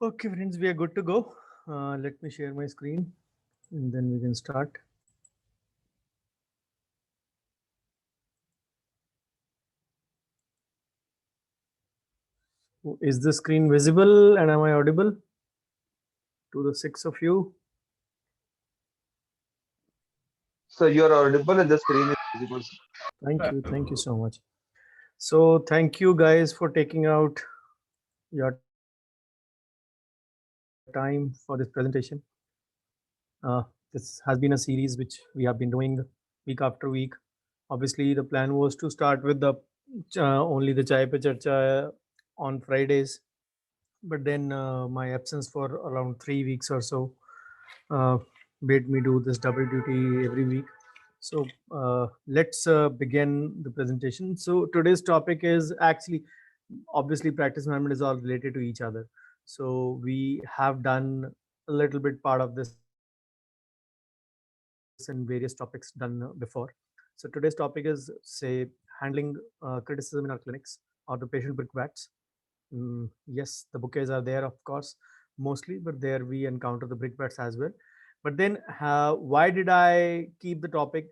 Okay, friends, we are good to go. Let me share my screen and then we can start. Is the screen visible and am I audible to the six of you? So you're audible and the screen is visible. Thank you. Thank you so much. So, thank you guys for taking out your time for this presentation. Uh, this has been a series which we have been doing week after week. Obviously, the plan was to start with the only the Chai Pe Charcha on Fridays, but then my absence for around 3 weeks or so uh, made me do this double duty every week. So let's begin the presentation. So today's topic is actually, obviously, practice management is all related to each other. So we have done a little bit part of this in various topics done before. So today's topic is, say, handling criticism in our clinics or the patient brickbats. Yes, the bouquets are there, of course, mostly, but there we encounter the brickbats as well. But then, why did I keep the topic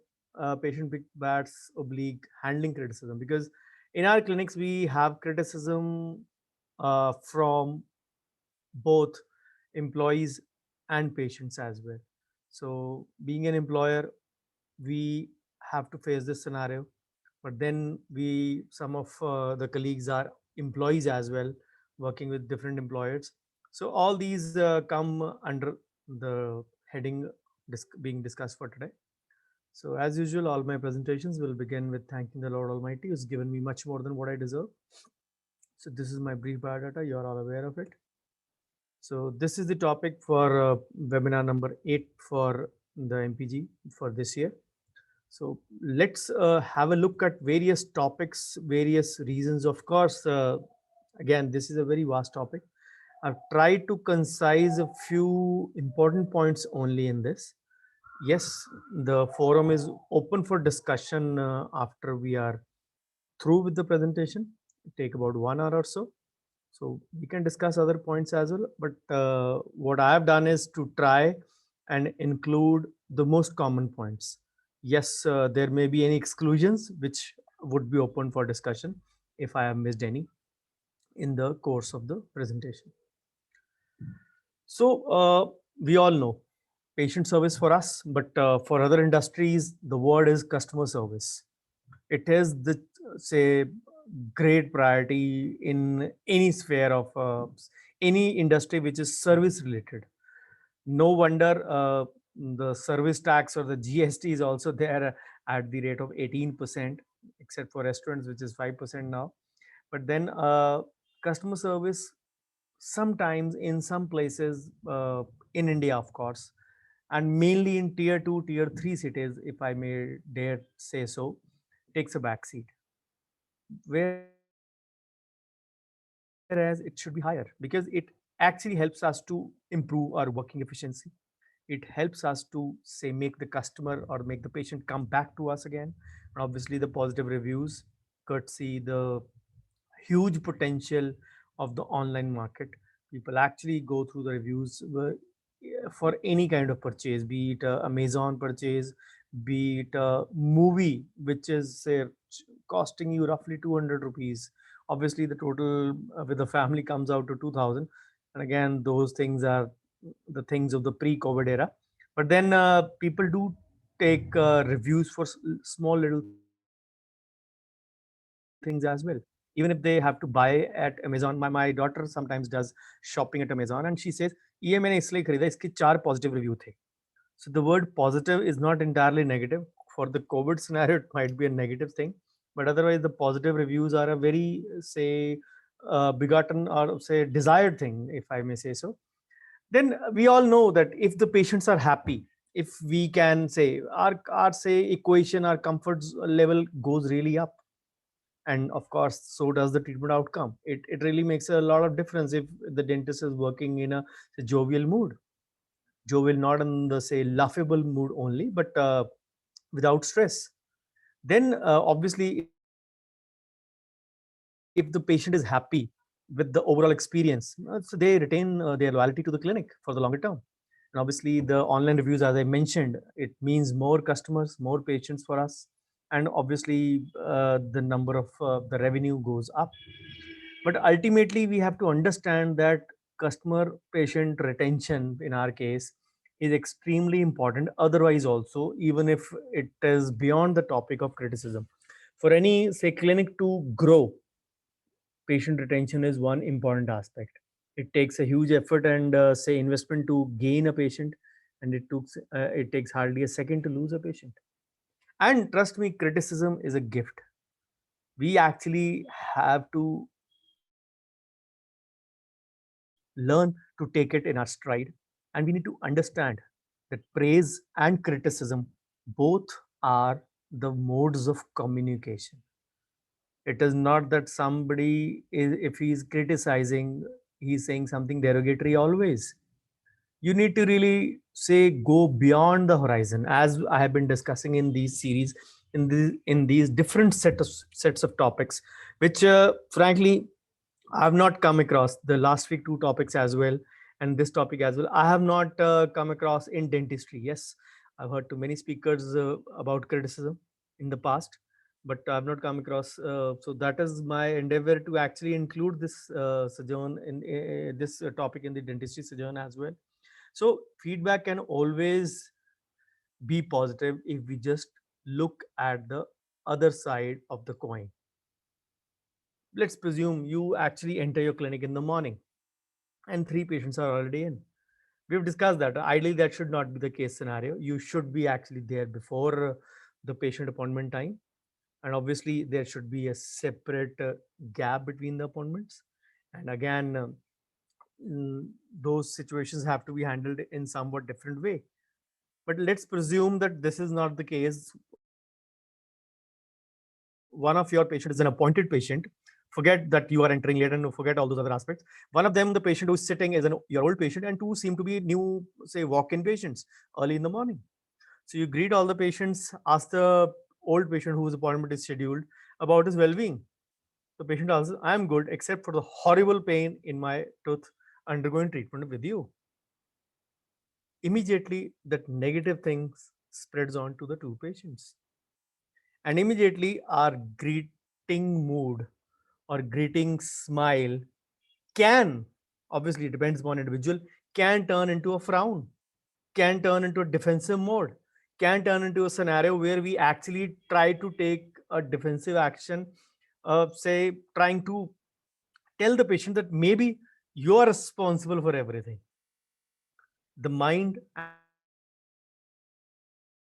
patient brickbats oblique handling criticism? Because in our clinics, we have criticism from both employees and patients as well. So, being an employer, we have to face this scenario, but then we some of the colleagues are employees as well, working with different employers. So all these come under the heading being discussed for today. So as usual, all my presentations will begin with thanking the Lord Almighty who's given me much more than what I deserve. So this is my brief biodata, you're all aware of it. So this is the topic for webinar number 8 for the MPG for this year. So let's have a look at various topics, various reasons. Of course, again, this is a very vast topic. I've tried to concise a few important points only in this. Yes, the forum is open for discussion after we are through with the presentation. Take about 1 hour or so. So we can discuss other points as well. But what I have done is to try and include the most common points. Yes, there may be any exclusions which would be open for discussion if I have missed any in the course of the presentation. So we all know patient service for us, but for other industries, the word is customer service. It is the say great priority in any sphere of any industry which is service related. No wonder the service tax or the GST is also there at the rate of 18%, except for restaurants, which is 5% now. But then customer service sometimes in some places in India, of course, and mainly in tier 2, tier 3 cities, if I may dare say so, takes a backseat. Whereas it should be higher because it actually helps us to improve our working efficiency. It helps us to say make the customer or make the patient come back to us again. And obviously the positive reviews courtesy the huge potential of the online market. People actually go through the reviews for any kind of purchase, be it a Amazon purchase, be it a movie which is say costing you roughly 200 rupees. Obviously the total with the family comes out to 2000, and again those things are the things of the pre-COVID era. But then people do take reviews for small little things as well, even if they have to buy at Amazon. My daughter sometimes does shopping at Amazon and she says ये मैंने इसलिए खरीदा इसके 4 positive review थे. So the word positive is not entirely negative. For the COVID scenario, it might be a negative thing, but otherwise, the positive reviews are a very, say, begotten or say desired thing, if I may say so. Then we all know that if the patients are happy, if we can say our say equation, our comfort level goes really up, and of course so does the treatment outcome. It really makes a lot of difference if the dentist is working in a say, jovial mood. Jovial not in the say laughable mood only, but without stress. Then obviously if the patient is happy, then the with the overall experience. So they retain their loyalty to the clinic for the longer term. And obviously, the online reviews, as I mentioned, it means more customers, more patients for us, and obviously the number of the revenue goes up. But ultimately, we have to understand that customer patient retention in our case is extremely important. Otherwise, also, even if it is beyond the topic of criticism, for any say clinic to grow, patient retention is one important aspect. It takes a huge effort and say investment to gain a patient, and it takes hardly a second to lose a patient. And trust me, criticism is a gift. We actually have to learn to take it in our stride, and we need to understand that praise and criticism both are the modes of communication. It is not that somebody is, if he's criticizing, he's saying something derogatory always. You need to really say go beyond the horizon, as I have been discussing in these series, in these different sets of topics, which frankly I've not come across the last week two topics as well, and this topic as well. I have not come across in dentistry. Yes, I've heard too many speakers about criticism in the past, but I've not come across. So that is my endeavor to actually include this sojourn in this topic in the dentistry sojourn as well. So feedback can always be positive if we just look at the other side of the coin. Let's presume you actually enter your clinic in the morning and three patients are already in. We've discussed that. Ideally, that should not be the case scenario. You should be actually there before the patient appointment time. And obviously, there should be a separate gap between the appointments. And again, those situations have to be handled in somewhat different way. But let's presume that this is not the case. One of your patient is an appointed patient. Forget that you are entering late and forget all those other aspects. One of them, the patient who is sitting, is your old patient, and two seem to be new, say, walk-in patients early in the morning. So you greet all the patients, ask the old patient whose appointment is scheduled about his well-being. The patient answers, I am good except for the horrible pain in my tooth undergoing treatment with you. Immediately, that negative things spreads on to the two patients. And immediately, our greeting mood or greeting smile can, obviously, it depends upon individual, can turn into a frown, can turn into a defensive mode, can turn into a scenario where we actually try to take a defensive action, say, trying to tell the patient that maybe you are responsible for everything. The mind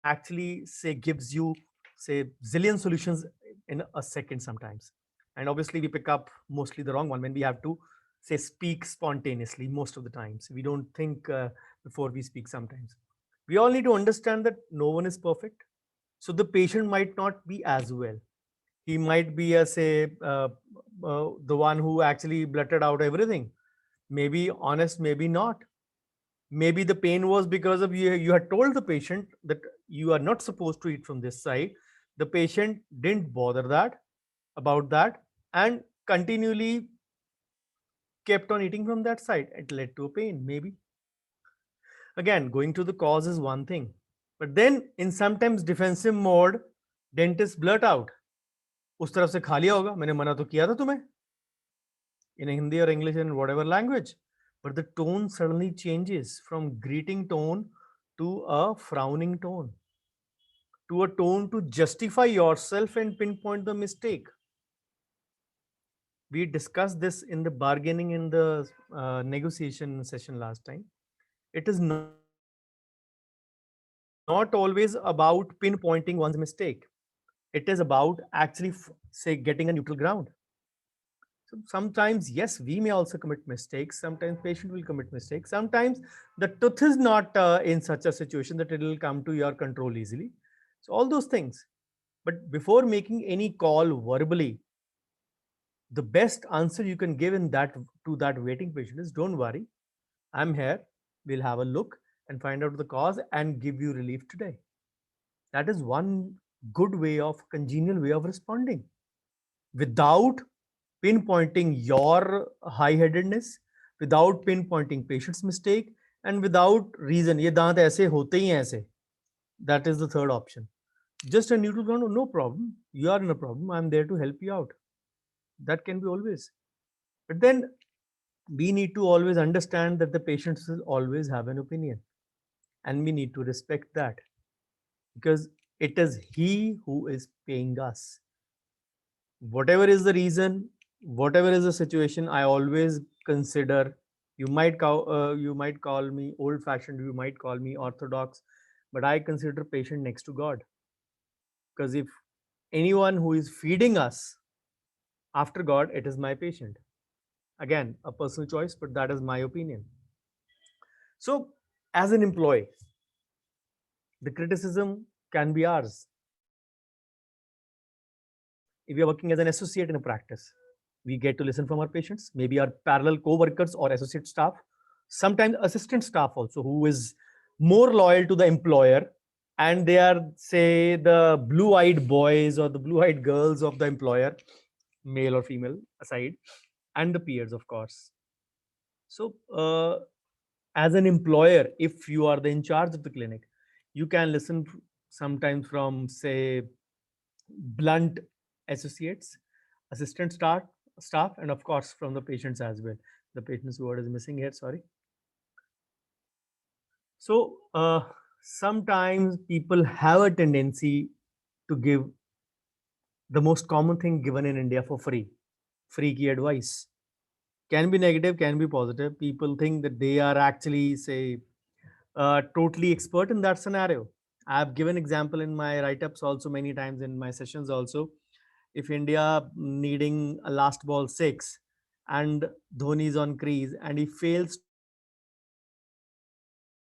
actually say gives you say zillion solutions in a second sometimes, and obviously we pick up mostly the wrong one when we have to say speak spontaneously. Most of the times we don't think before we speak. Sometimes we all need to understand that no one is perfect, so the patient might not be as well. He might be a say the one who actually blurted out everything, maybe honest, maybe not. Maybe the pain was because of you had told the patient that you are not supposed to eat from this side. The patient didn't bother that about that and continually kept on eating from that side. It led to a pain, maybe. Again, going to the cause is one thing, but then in sometimes defensive mode, dentists blurt out, उस तरफ से खा लिया होगा, मैंने मना तो किया था तुम्हें, in Hindi or English and whatever language. But the tone suddenly changes from greeting tone to a frowning tone, to a tone to justify yourself and pinpoint the mistake. We discussed this in the bargaining in the negotiation session last time. It is not always about pinpointing one's mistake. It is about actually, say, getting a neutral ground. So sometimes, yes, we may also commit mistakes. Sometimes patient will commit mistakes. Sometimes the truth is not in such a situation that it will come to your control easily. So all those things. But before making any call verbally, the best answer you can give in that to that waiting patient is, don't worry, I'm here. We'll have a look and find out the cause and give you relief today. That is one good way of congenial way of responding without pinpointing your high-headedness, without pinpointing patient's mistake, and without reason. ये दांत ऐसे होते ही हैं ऐसे. That is the third option. Just a neutral ground, no problem. You are in a problem. I'm there to help you out. That can be always. But then we need to always understand that the patients will always have an opinion, and we need to respect that, because it is he who is paying us. Whatever is the reason, whatever is the situation, I always consider, you might call me old fashioned, you might call me orthodox, but I consider patient next to God. Because if anyone who is feeding us after God, it is my patient. Again, a personal choice, but that is my opinion. So, as an employee, the criticism can be ours. If we are working as an associate in a practice, we get to listen from our patients, maybe our parallel co-workers or associate staff, sometimes assistant staff also, who is more loyal to the employer, and they are, say, the blue-eyed boys or the blue-eyed girls of the employer, male or female aside, and the peers, of course. So as an employer, if you are the in charge of the clinic, you can listen sometimes from, say, blunt associates, assistant staff, and of course from the patients as well. The patient's word is missing here, sorry. So sometimes people have a tendency to give the most common thing given in India for free key advice. Can be negative, can be positive. People think that they are actually, say, totally expert in that scenario. I've given example in my write-ups also, many times in my sessions also. If India needing a last ball 6 and Dhoni is on crease and he fails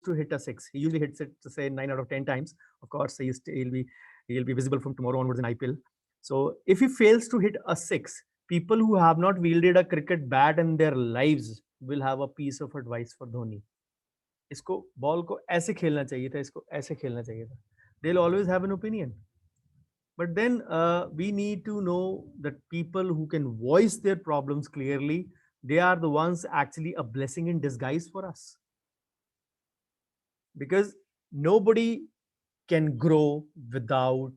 to hit a 6, he usually hits it, say, 9 out of 10 times. Of course, he'll be visible from tomorrow onwards in IPL. So if he fails to hit a 6, people who have not wielded a cricket bat in their lives will have a piece of advice for Dhoni. इसको ball को ऐसे खेलना चाहिए था, इसको ऐसे खेलना चाहिए था. They'll always have an opinion. But then we need to know that people who can voice their problems clearly, they are the ones actually a blessing in disguise for us. Because nobody can grow without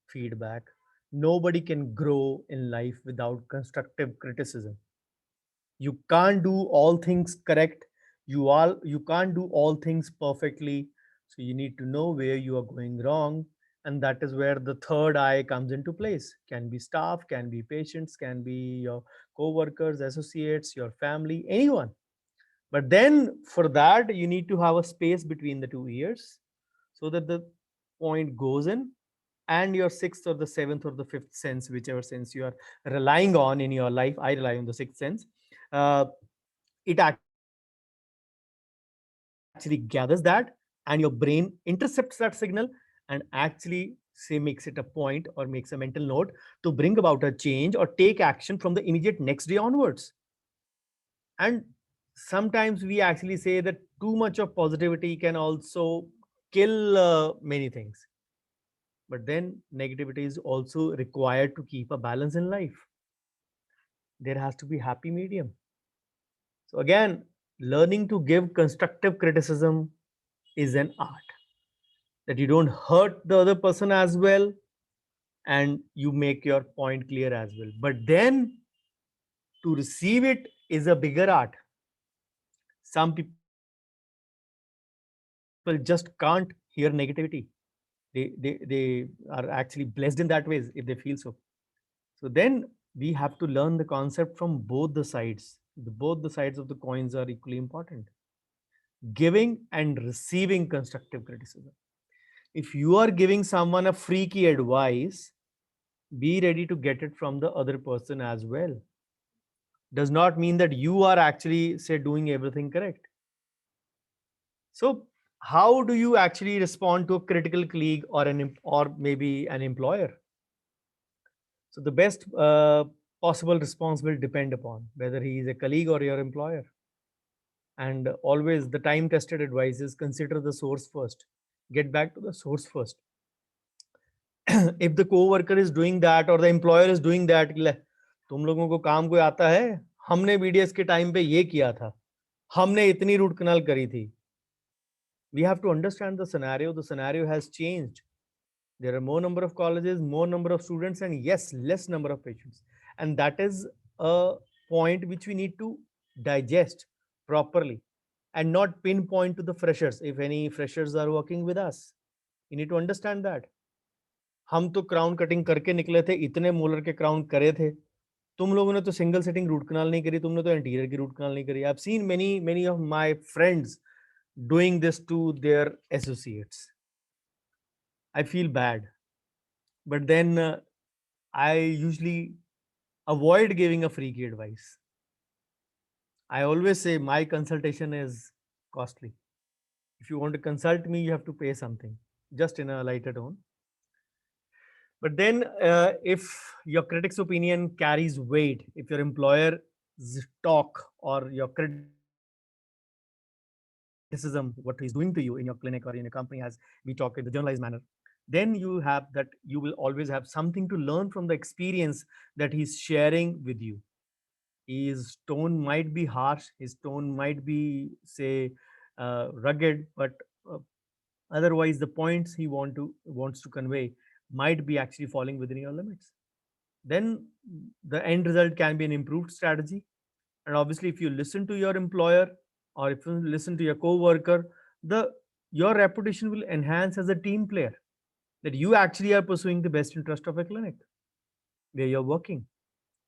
feedback. Nobody can grow in life without constructive criticism. You can't do all things correct. You can't do all things perfectly. So you need to know where you are going wrong, and that is where the third eye comes into place. Can be staff, can be patients, can be your co-workers, associates, your family, anyone. But then for that you need to have a space between the two ears, so that the point goes in, and your sixth or the seventh or the fifth sense, whichever sense you are relying on in your life, I rely on the sixth sense, uh, it actually gathers that, and your brain intercepts that signal, and actually, say, makes it a point or makes a mental note to bring about a change or take action from the immediate next day onwards. And sometimes we actually say that too much of positivity can also kill many things. But then negativity is also required to keep a balance in life. There has to be happy medium. So again, learning to give constructive criticism is an art, that you don't hurt the other person as well, and you make your point clear as well. But then to receive it is a bigger art. Some people just can't hear negativity. They are actually blessed in that ways if they feel so. So then we have to learn the concept from both the sides. Both the sides of the coins are equally important. Giving and receiving constructive criticism. If you are giving someone a freaky advice, be ready to get it from the other person as well. Does not mean that you are actually, say, doing everything correct. So how do you actually respond to a critical colleague or or maybe an employer? So the best possible response will depend upon whether he is a colleague or your employer. And always the time tested advice is consider the source first. Get back to the source first. If the co-worker is doing that or the employer is doing that, तुम लोगों को काम कोई आता है? हमने BDS के time पे ये किया था, हमने इतनी रूट कनाल करी थी. We have to understand the scenario. The scenario has changed. There are more number of colleges, more number of students, and yes, less number of patients. And that is a point which we need to digest properly and not pinpoint to the freshers. If any freshers are working with us, you need to understand that. हम तो crown cutting करके निकले थे, इतने molar के crown करे थे. तुम लोगों ने तो सिंगल सेटिंग रूट कनाल नहीं करी, तुमने तो एंटीरियर की रूट कनाल नहीं करी. आई have scene many of my friends doing this to their associates. I feel bad, but then I usually avoid giving a freaky advice. I always say my consultation is costly. If you want to consult me, you have to pay something, just in a lighter tone. But then, if your critic's opinion carries weight, if your employer's talk or your criticism, what he's doing to you in your clinic or in your company, as we talk in the generalized manner, then you have that, you will always have something to learn from the experience that he's sharing with you. His tone might be harsh, his tone might be, say, rugged, but otherwise the points he wants to convey might be actually falling within your limits. Then the end result can be an improved strategy. And obviously, if you listen to your employer or if you listen to your co-worker, your reputation will enhance as a team player, that you actually are pursuing the best interest of a clinic where you're working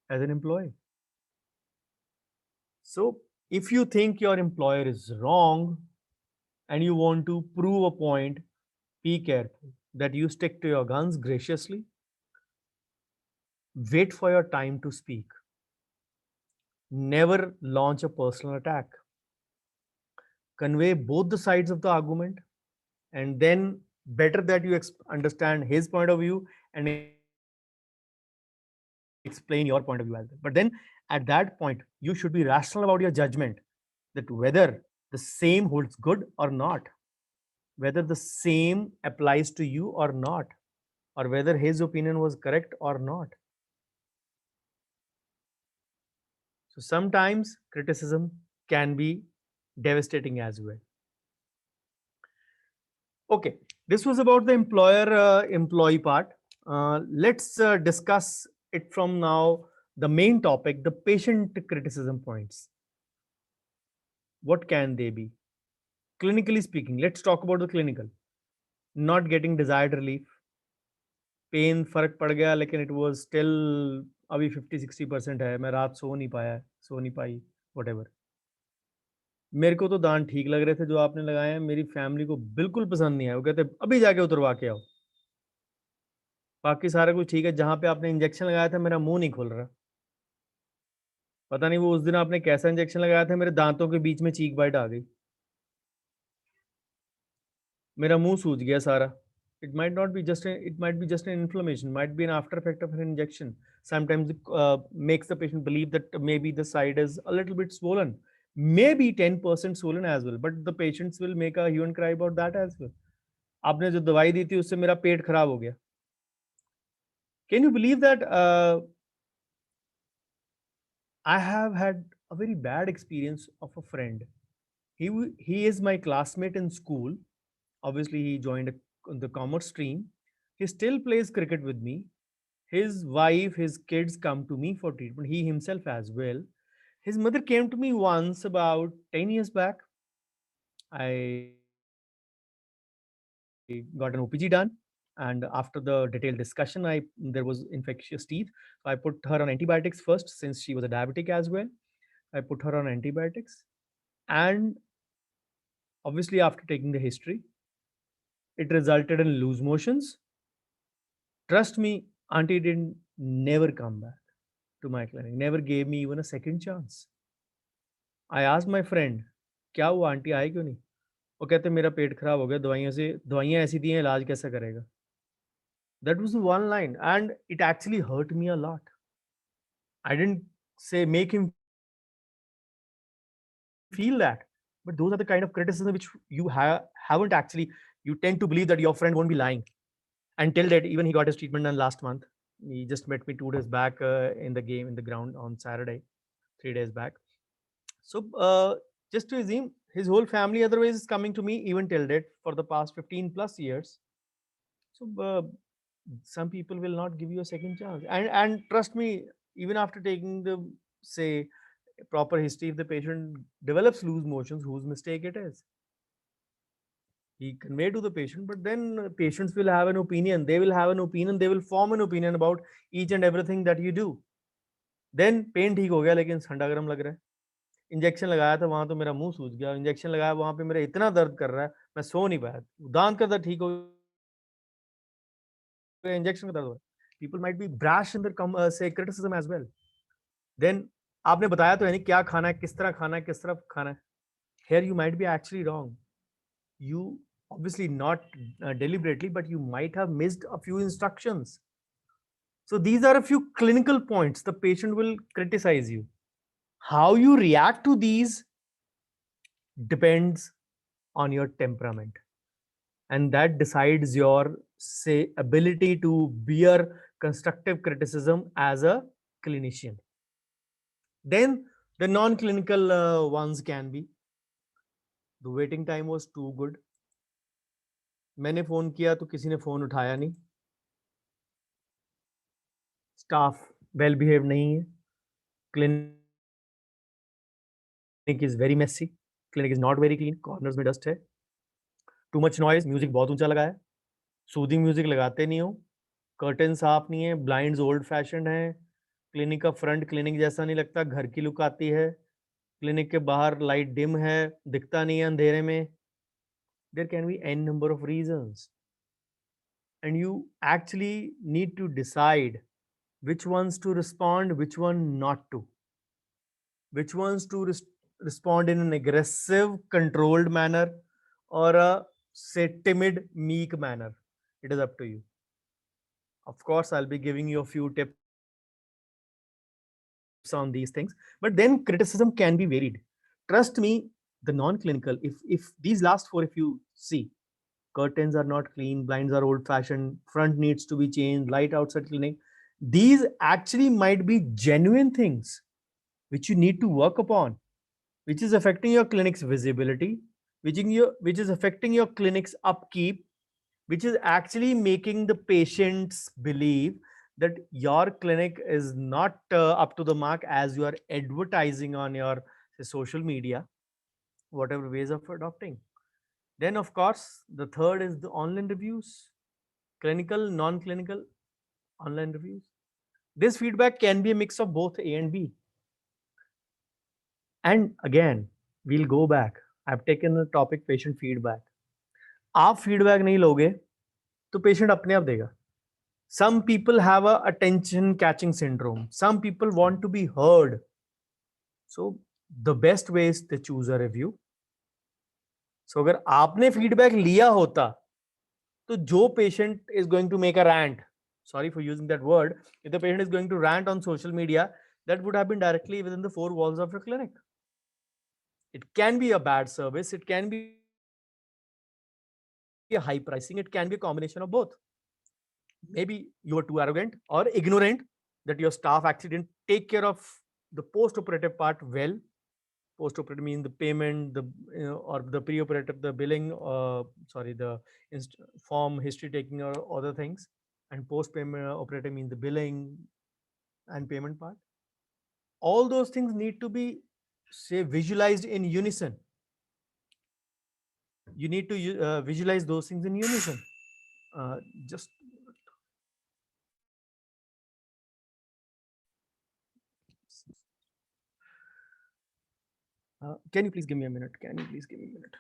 as an employee. So if you think your employer is wrong and you want to prove a point, be careful that you stick to your guns graciously. Wait for your time to speak. Never launch a personal attack. Convey both the sides of the argument, and then better that you understand his point of view and explain your point of view as well. But then at that point, you should be rational about your judgment, that whether the same holds good or not, whether the same applies to you or not, or whether his opinion was correct or not. So sometimes criticism can be devastating as well. Okay, this was about the employee part. Let's discuss it from now. The main topic, the patient criticism points. What can they be? Clinically speaking, let's talk about the clinical. Not getting desired relief. Pain फर्क पड़ गया, लेकिन it was still अभी 50-60% है, मैं रात सो नहीं पाई, whatever. मेरे को तो दांत ठीक लग रहे थे जो आपने लगाए हैं, मेरी फैमिली को बिल्कुल पसंद नहीं आया. वो कहते अभी जाके उतरवा के आओ. बाकी सारा कुछ ठीक है, जहां पे आपने इंजेक्शन लगाया था मेरा मुंह नहीं खुल रहा. पता नहीं वो उस दिन आपने कैसा इंजेक्शन लगाया था, मेरे दांतों के बीच में चीक बाइट आ गई, मेरा मुंह सूज गया सारा. It might not be just it might be just an inflammation, might be an after effect of an injection. Sometimes it makes the patient believe that maybe the side is a little bit swollen, maybe 10% swollen as well, but the patients will make a hue and cry about that as well. आपने जो दवाई दी थी उससे मेरा पेट खराब हो गया. Can you believe that I have had a very bad experience of a friend. He is my classmate in school. Obviously, he joined the commerce stream. He still plays cricket with me. His wife, his kids come to me for treatment. He himself as well. His mother came to me once about 10 years back. I got an OPG done. And after the detailed discussion, there was infectious teeth. So I put her on antibiotics first, since she was a diabetic as well. I put her on antibiotics. And obviously, after taking the history, it resulted in loose motions. Trust me, auntie didn't never come back to my clinic, never gave me even a second chance. I asked my friend, क्या हुआ, aunty आए क्यों नहीं? वो कहते मेरा पेट खराब हो गया, दवाइयां ऐसी दी हैं, इलाज कैसा करेगा? That was the one line, and it actually hurt me a lot. I didn't say make him feel that, but those are the kind of criticism which you haven't actually. You tend to believe that your friend won't be lying, until that even he got his treatment done last month. He just met me 2 days back in the game in the ground on Saturday, 3 days back. So just to assume, his whole family otherwise is coming to me even till date for the past 15 plus years. So some people will not give you a second chance, and trust me, even after taking the, say, proper history, if the patient develops loose motions, whose mistake it is, he convey to the patient, but then patients will have an opinion, they will have an opinion, they will form an opinion about each and everything that you do. Then pain ठीक हो गया लेकिन ठंडा गर्म लग रहा है, injection लगाया था वहां तो मेरा मुंह सूज गया, इंजेक्शन लगाया वहां पे मेरा इतना दर्द कर रहा है, मैं सो नहीं पाया, दांत का दर्द ठीक हो गया, इंजेक्शन का दर्द हो गया. People might be brash in their say criticism as well. Then आपने बताया तो है नहीं क्या खाना है, किस तरह खाना है, किस तरह खाना है. Here you might be actually wrong. You obviously not deliberately, but you might have missed a few instructions. So these are a few clinical points the patient will criticize you. How you react to these depends on your temperament, and that decides your, say, ability to bear constructive criticism as a clinician. Then the non-clinical ones can be, the waiting time was too good. मैंने phone किया तो किसी ने phone उठाया नहीं, staff well behave नहीं है, clinic is very messy, clinic is not very clean, corners में डस्ट है, टू मच नॉइज, म्यूजिक बहुत ऊंचा लगाया, सूदिंग म्यूजिक लगाते नहीं हो, कर्टन साफ नहीं है, ब्लाइंड्स ओल्ड फैशन है, क्लिनिक का फ्रंट क्लिनिक जैसा नहीं लगता, घर की लुक आती है, क्लिनिक के बाहर लाइट डिम है, दिखता नहीं है अंधेरे में. There can be an number of reasons, and you actually need to decide which ones to respond, which one not to, which ones to respond in an aggressive controlled manner or a, say, timid meek manner. It is up to you. Of course I'll be giving you a few tips on these things, but then criticism can be varied. Trust me, the non-clinical, if these last four, if you see, curtains are not clean, blinds are old fashioned, front needs to be changed, light outside clinic, these actually might be genuine things which you need to work upon, which is affecting your clinic's visibility, which is affecting your clinic's upkeep, which is actually making the patients believe that your clinic is not up to the mark as you are advertising on your, say, social media, whatever ways of adopting. Then, of course, the third is the online reviews, clinical, non-clinical, online reviews. This feedback can be a mix of both A and B. And again, we'll go back. I've taken the topic patient feedback. आप feedback नहीं लोगे तो patient अपने आप देगा. Some people have a attention catching syndrome. Some people want to be heard. So the best way is to choose a review. So अगर आपने feedback लिया होता तो जो patient is going to make a rant, sorry for using that word, if the patient is going to rant on social media, that would have been directly within the four walls of your clinic. It can be a bad service, it can be a high pricing, it can be a combination of both. Maybe you were too arrogant or ignorant that your staff actually didn't take care of the post-operative part well. Post-operative means the payment, the or the pre-operative, the billing, the form history taking or other things, and post-payment operative means the billing and payment part. All those things need to be, say, visualized in unison. You need to visualize those things in unison. Just can you please give me a minute? Can you please give me a minute?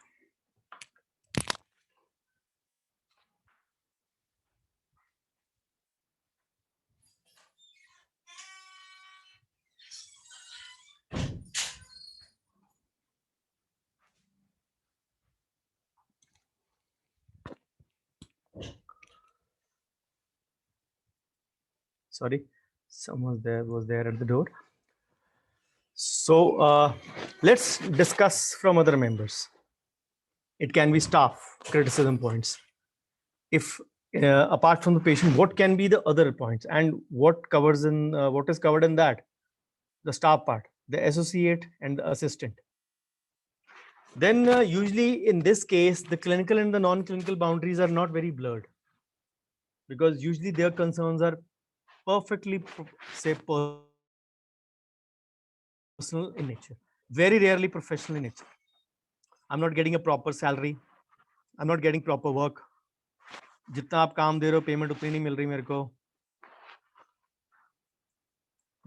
Sorry, someone was there at the door. So let's discuss from other members. It can be staff criticism points. If apart from the patient, what can be the other points, and what is covered in that? The staff part, the associate, and the assistant. Then usually in this case, the clinical and the non-clinical boundaries are not very blurred, because usually their concerns are perfectly say personal in nature, very rarely professional in nature. I'm not getting a proper salary, I'm not getting proper work, जितना आप काम दे रहे हो payment उतनी नहीं मिल रही मेरे को.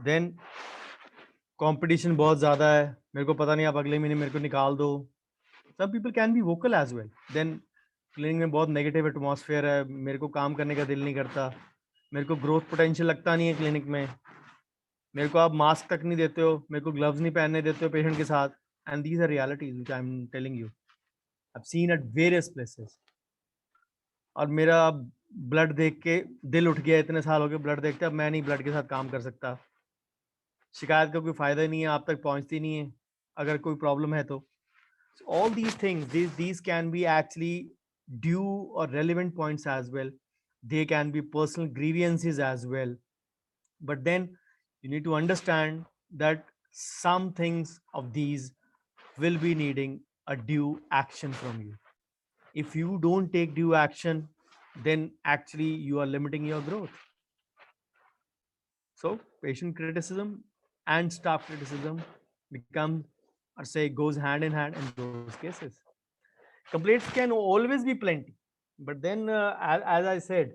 देन कंपटीशन बहुत ज़्यादा है, मेरे को पता नहीं आप अगले महीने मेरे को निकाल दो. Some people can be vocal as well. Then clinic में बहुत नेगेटिव एटमॉस्फेयर है, मेरे को काम करने का दिल नहीं करता, मेरे को ग्रोथ पोटेंशियल लगता नहीं है क्लिनिक में, मेरे को आप मास्क तक नहीं देते हो, मेरे को ग्लव्स नहीं पहनने देते हो पेशेंट के साथ. And these are realities which I am telling you, I have seen at various places. और मेरा ब्लड देख के दिल उठ गया, इतने साल हो गए ब्लड देखते, अब मैं नहीं ब्लड के साथ काम कर सकता. शिकायत का कोई फायदा नहीं है, आप तक पहुंचती नहीं है अगर कोई प्रॉब्लम है तो. All these things, these can be actually due or relevant points as well. They can be personal grievances as well. But then you need to understand that some things of these will be needing a due action from you. If you don't take due action, then actually you are limiting your growth. So patient criticism and staff criticism become, or say, goes hand in hand in those cases. Complaints can always be plenty, but then as I said,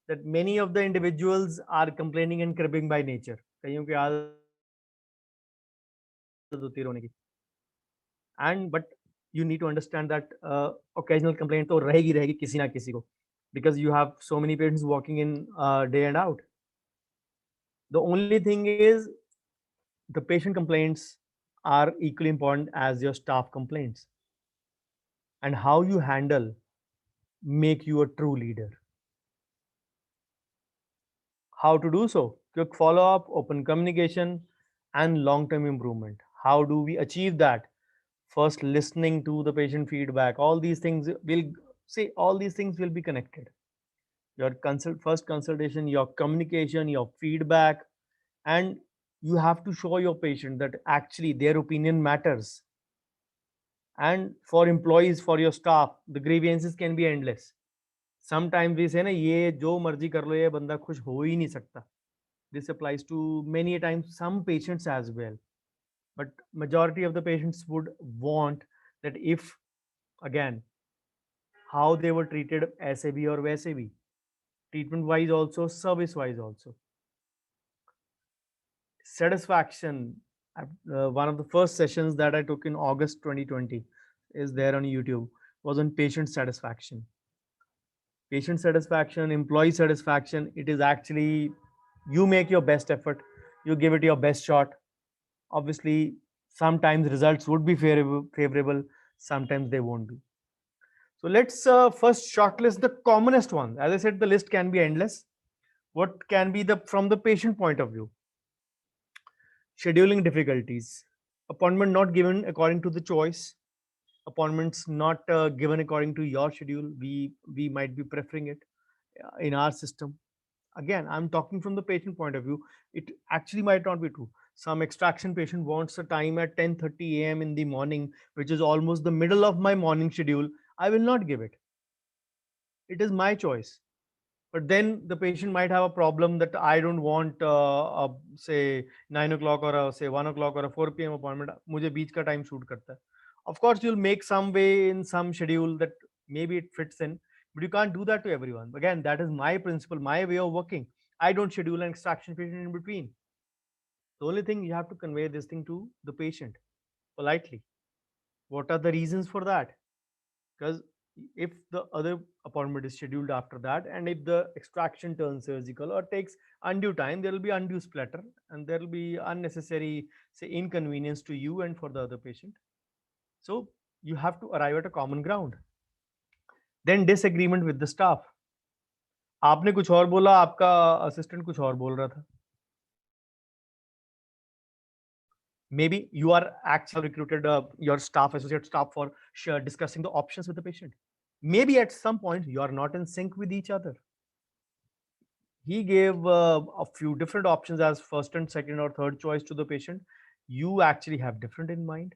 that many of the individuals are complaining and cribbing by nature. कईयों की आदत होती है रोने की. And but you need to understand that occasional complaint तो रहेगी रहेगी किसी ना किसी को, because you have so many patients walking in day and out. The only thing is the patient complaints are equally important as your staff complaints, and how you handle make you a true leader. How to do so? Quick follow-up, open communication, and long-term improvement. How do we achieve that? First, listening to the patient feedback. All these things will be connected. Your first consultation, your communication, your feedback, and you have to show your patient that actually their opinion matters. And for employees, for your staff, the grievances can be endless. Sometimes we say ना, ये जो मर्जी कर लो, ये बंदा खुश हो ही नहीं सकता. This applies to many times some patients as well, but majority of the patients would want that, if again how they were treated ऐसे भी और वैसे भी, treatment wise also, service wise also. Satisfaction. One of the first sessions that I took in August 2020 is there on YouTube, was on patient satisfaction. Patient satisfaction, employee satisfaction, it is actually, you make your best effort, you give it your best shot. Obviously, sometimes results would be favorable, sometimes they won't be. So let's first shortlist the commonest one. As I said, the list can be endless. What can be from the patient point of view? Scheduling difficulties, appointment not given according to the choice, appointments not given according to your schedule. We might be preferring it in our system. Again, I'm talking from the patient point of view. It actually might not be true. Some extraction patient wants a time at 10:30 a.m. in the morning, which is almost the middle of my morning schedule. I will not give it. It is my choice. But then the patient might have a problem that I don't want, say 9 o'clock or say 1 o'clock or a 4 p.m. appointment. मुझे बीच का time shoot करता है. Of course, you'll make some way in some schedule that maybe it fits in, but you can't do that to everyone. Again, that is my principle, my way of working. I don't schedule an extraction patient in between. The only thing, you have to convey this thing to the patient politely. What are the reasons for that? Because if the other appointment is scheduled after that, and if the extraction turns surgical or takes undue time, there will be undue splatter, and there will be unnecessary, say, inconvenience to you and for the other patient. So you have to arrive at a common ground. Then disagreement with the staff. आपने कुछ और बोला, आपका assistant कुछ और बोल रहा था. Maybe you are actually recruited your staff, associate staff, for discussing the options with the patient. Maybe at some point you are not in sync with each other. he gave a few different options as first and second or third choice to the patient. You actually have different in mind.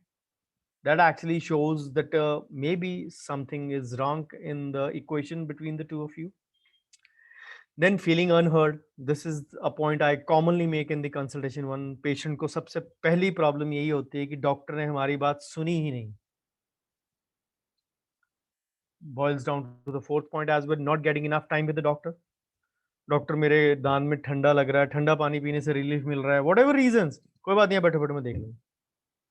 That actually shows that maybe something is wrong in the equation between the two of you. Then feeling unheard. This is a point I commonly make in the consultation. One patient को सबसे पहली problem यही होती है कि doctor ने हमारी बात सुनी ही नहीं. Boils down to the fourth point as well, not getting enough time with the doctor. Doctor मेरे दान में ठंडा लग रहा है, ठंडा पानी पीने से रिलीफ मिल रहा है, वट एवर रीजन, कोई बात नहीं है, बैठो बैठो मैं देख लूँ.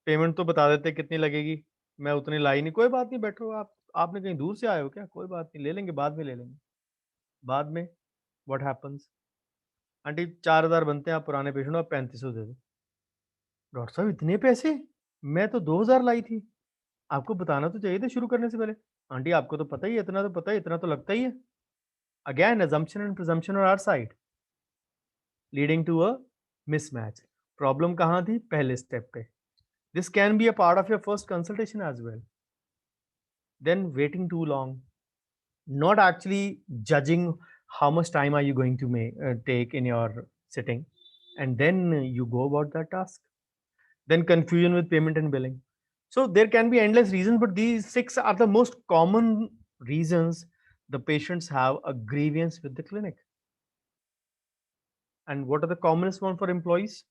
पेमेंट तो बता देते कितनी लगेगी, मैं उतनी लाई नहीं, कोई बात नहीं बैठो आप, आपने कहीं दूर से आए हो क्या, कोई बात नहीं ले लेंगे, बाद में ले लेंगे. बाद में व्हाट हैपेंस, आंटी 4,000 बनते हैं, आप पुराने पेशेंट हो, आप 3500 दे दो. डॉक्टर साहब इतने पैसे, मैं तो 2,000 लाई थी, आपको बताना तो चाहिए था शुरू करने से पहले. आंटी आपको तो पता ही है, इतना तो पता है, इतना तो लगता ही है. Again assumption and presumption on our side leading to a mismatch. Problem कहाँ थी, पहले स्टेप पे. This can be a part of your first consultation as well. Then waiting too long, not actually judging how much time are you going to take in your sitting, and then you go about that task. Then confusion with payment and billing. So there can be endless reasons, but these 6 are the most common reasons the patients have a grievance with the clinic. And what are the commonest one for employees?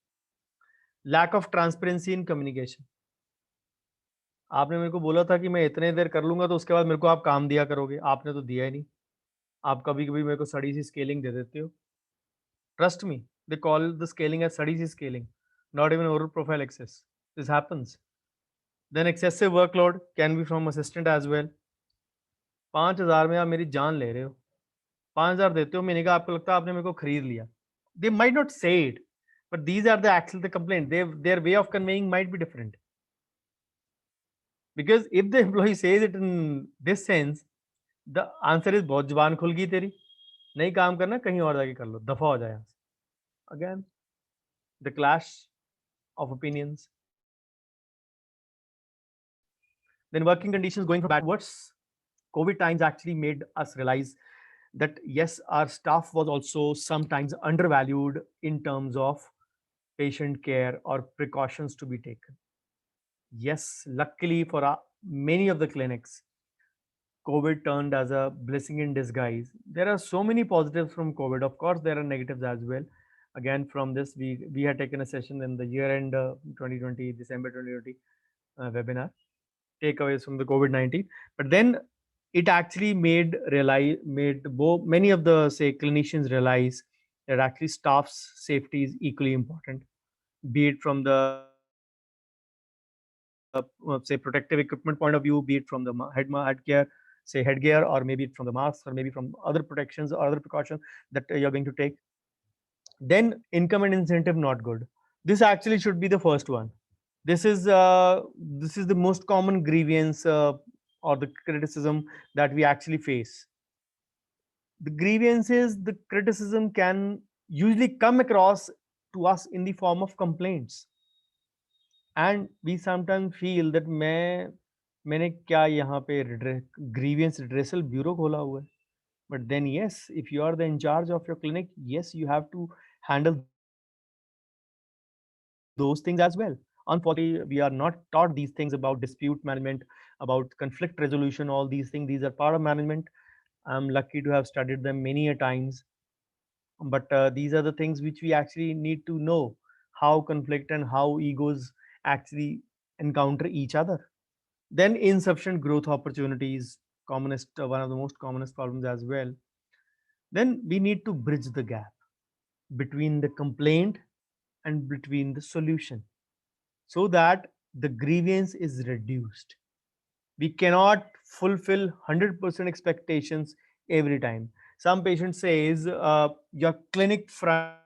Lack of transparency in communication. आपने मेरे को बोला था कि मैं इतने देर कर लूंगा, तो उसके बाद मेरे को आप काम दिया करोगे, आपने तो दिया ही नहीं. आप कभी कभी मेरे को सड़ी सी स्केलिंग दे देते हो. Trust me, they call the scaling as सड़ी सी scaling, not even oral prophylaxis. This happens. Then excessive workload can be from assistant as well. 5,000 में आप मेरी जान ले रहे हो, 5,000 देते हो महीने का, आपको लगता है आपने मेरे को खरीद लिया. दे माइट नॉट से it, but these are the actual the complaint. Their way of conveying might be different. Because if the employee says it in this sense, the answer is बहुत जुबान खुल गई तेरी, नहीं काम करना कहीं और जाके कर लो, दफा हो जाए यहाँ से. Again, the clash of opinions. Then working conditions going from bad to worse. COVID times actually made us realize that yes, our staff was also sometimes undervalued in terms of patient care or precautions to be taken. Yes, luckily for many of the clinics, COVID turned as a blessing in disguise. There are so many positives from COVID. Of course, there are negatives as well. Again, from this, we had taken a session in the year-end 2020, December 2020 webinar, takeaways from the COVID-19. But then it actually made many of the say clinicians realize that actually staff's safety is equally important, be it from the say protective equipment point of view, be it from the headgear, say headgear, or maybe from the masks, or maybe from other protections or other precautions that you're going to take. Then income and incentive not good. This actually should be the first one. This is the most common grievance or the criticism that we actually face. The grievances, the criticism can usually come across to us in the form of complaints, and we sometimes feel that मैंने क्या यहाँ पे grievance redressal bureau खोला हुआ है. But then yes, if you are the in charge of your clinic, yes, you have to handle those things as well. Unfortunately, we are not taught these things about dispute management, about conflict resolution, all these things. These are part of management. I'm lucky to have studied them many a times. But these are the things which we actually need to know, how conflict and how egos actually encounter each other. Then insufficient growth opportunities, commonest one of the most commonest problems as well. Then we need to bridge the gap between the complaint and between the solution, so that the grievance is reduced. We cannot fulfill 100% expectations every time. Some patient says your clinic front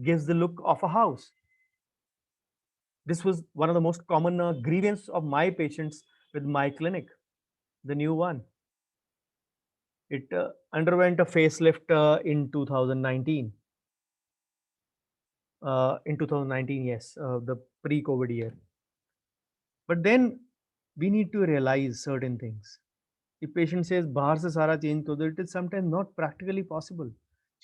gives the look of a house. This was one of the most common grievance of my patients with my clinic, the new one. It underwent a facelift in 2019. In 2019, yes, the pre-COVID year. But then we need to realize certain things. The patient says bahar se sara change kar do. It is sometimes not practically possible.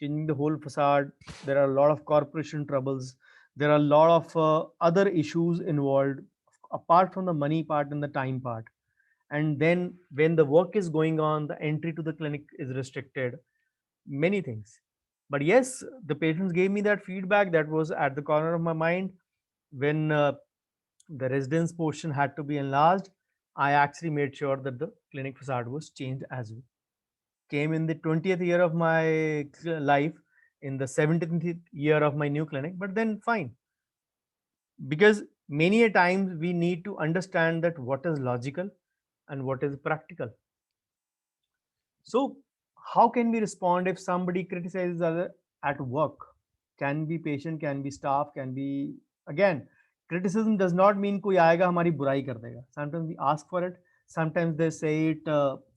Changing the whole facade, there are a lot of corporation troubles, there are a lot of other issues involved apart from the money part and the time part. And then when the work is going on, the entry to the clinic is restricted, many things. But yes, the patients gave me that feedback that was at the corner of my mind. When the residence portion had to be enlarged, I actually made sure that the clinic facade was changed as well. Came in the 20th year of my life, in the 17th year of my new clinic, but then fine. Because many a times we need to understand that what is logical and what is practical. So how can we respond if somebody criticizes us at work? Can be patient, can be staff, can be, again, criticism does not mean कोई आएगा हमारी बुराई कर देगा. Sometimes we ask for it. Sometimes they say it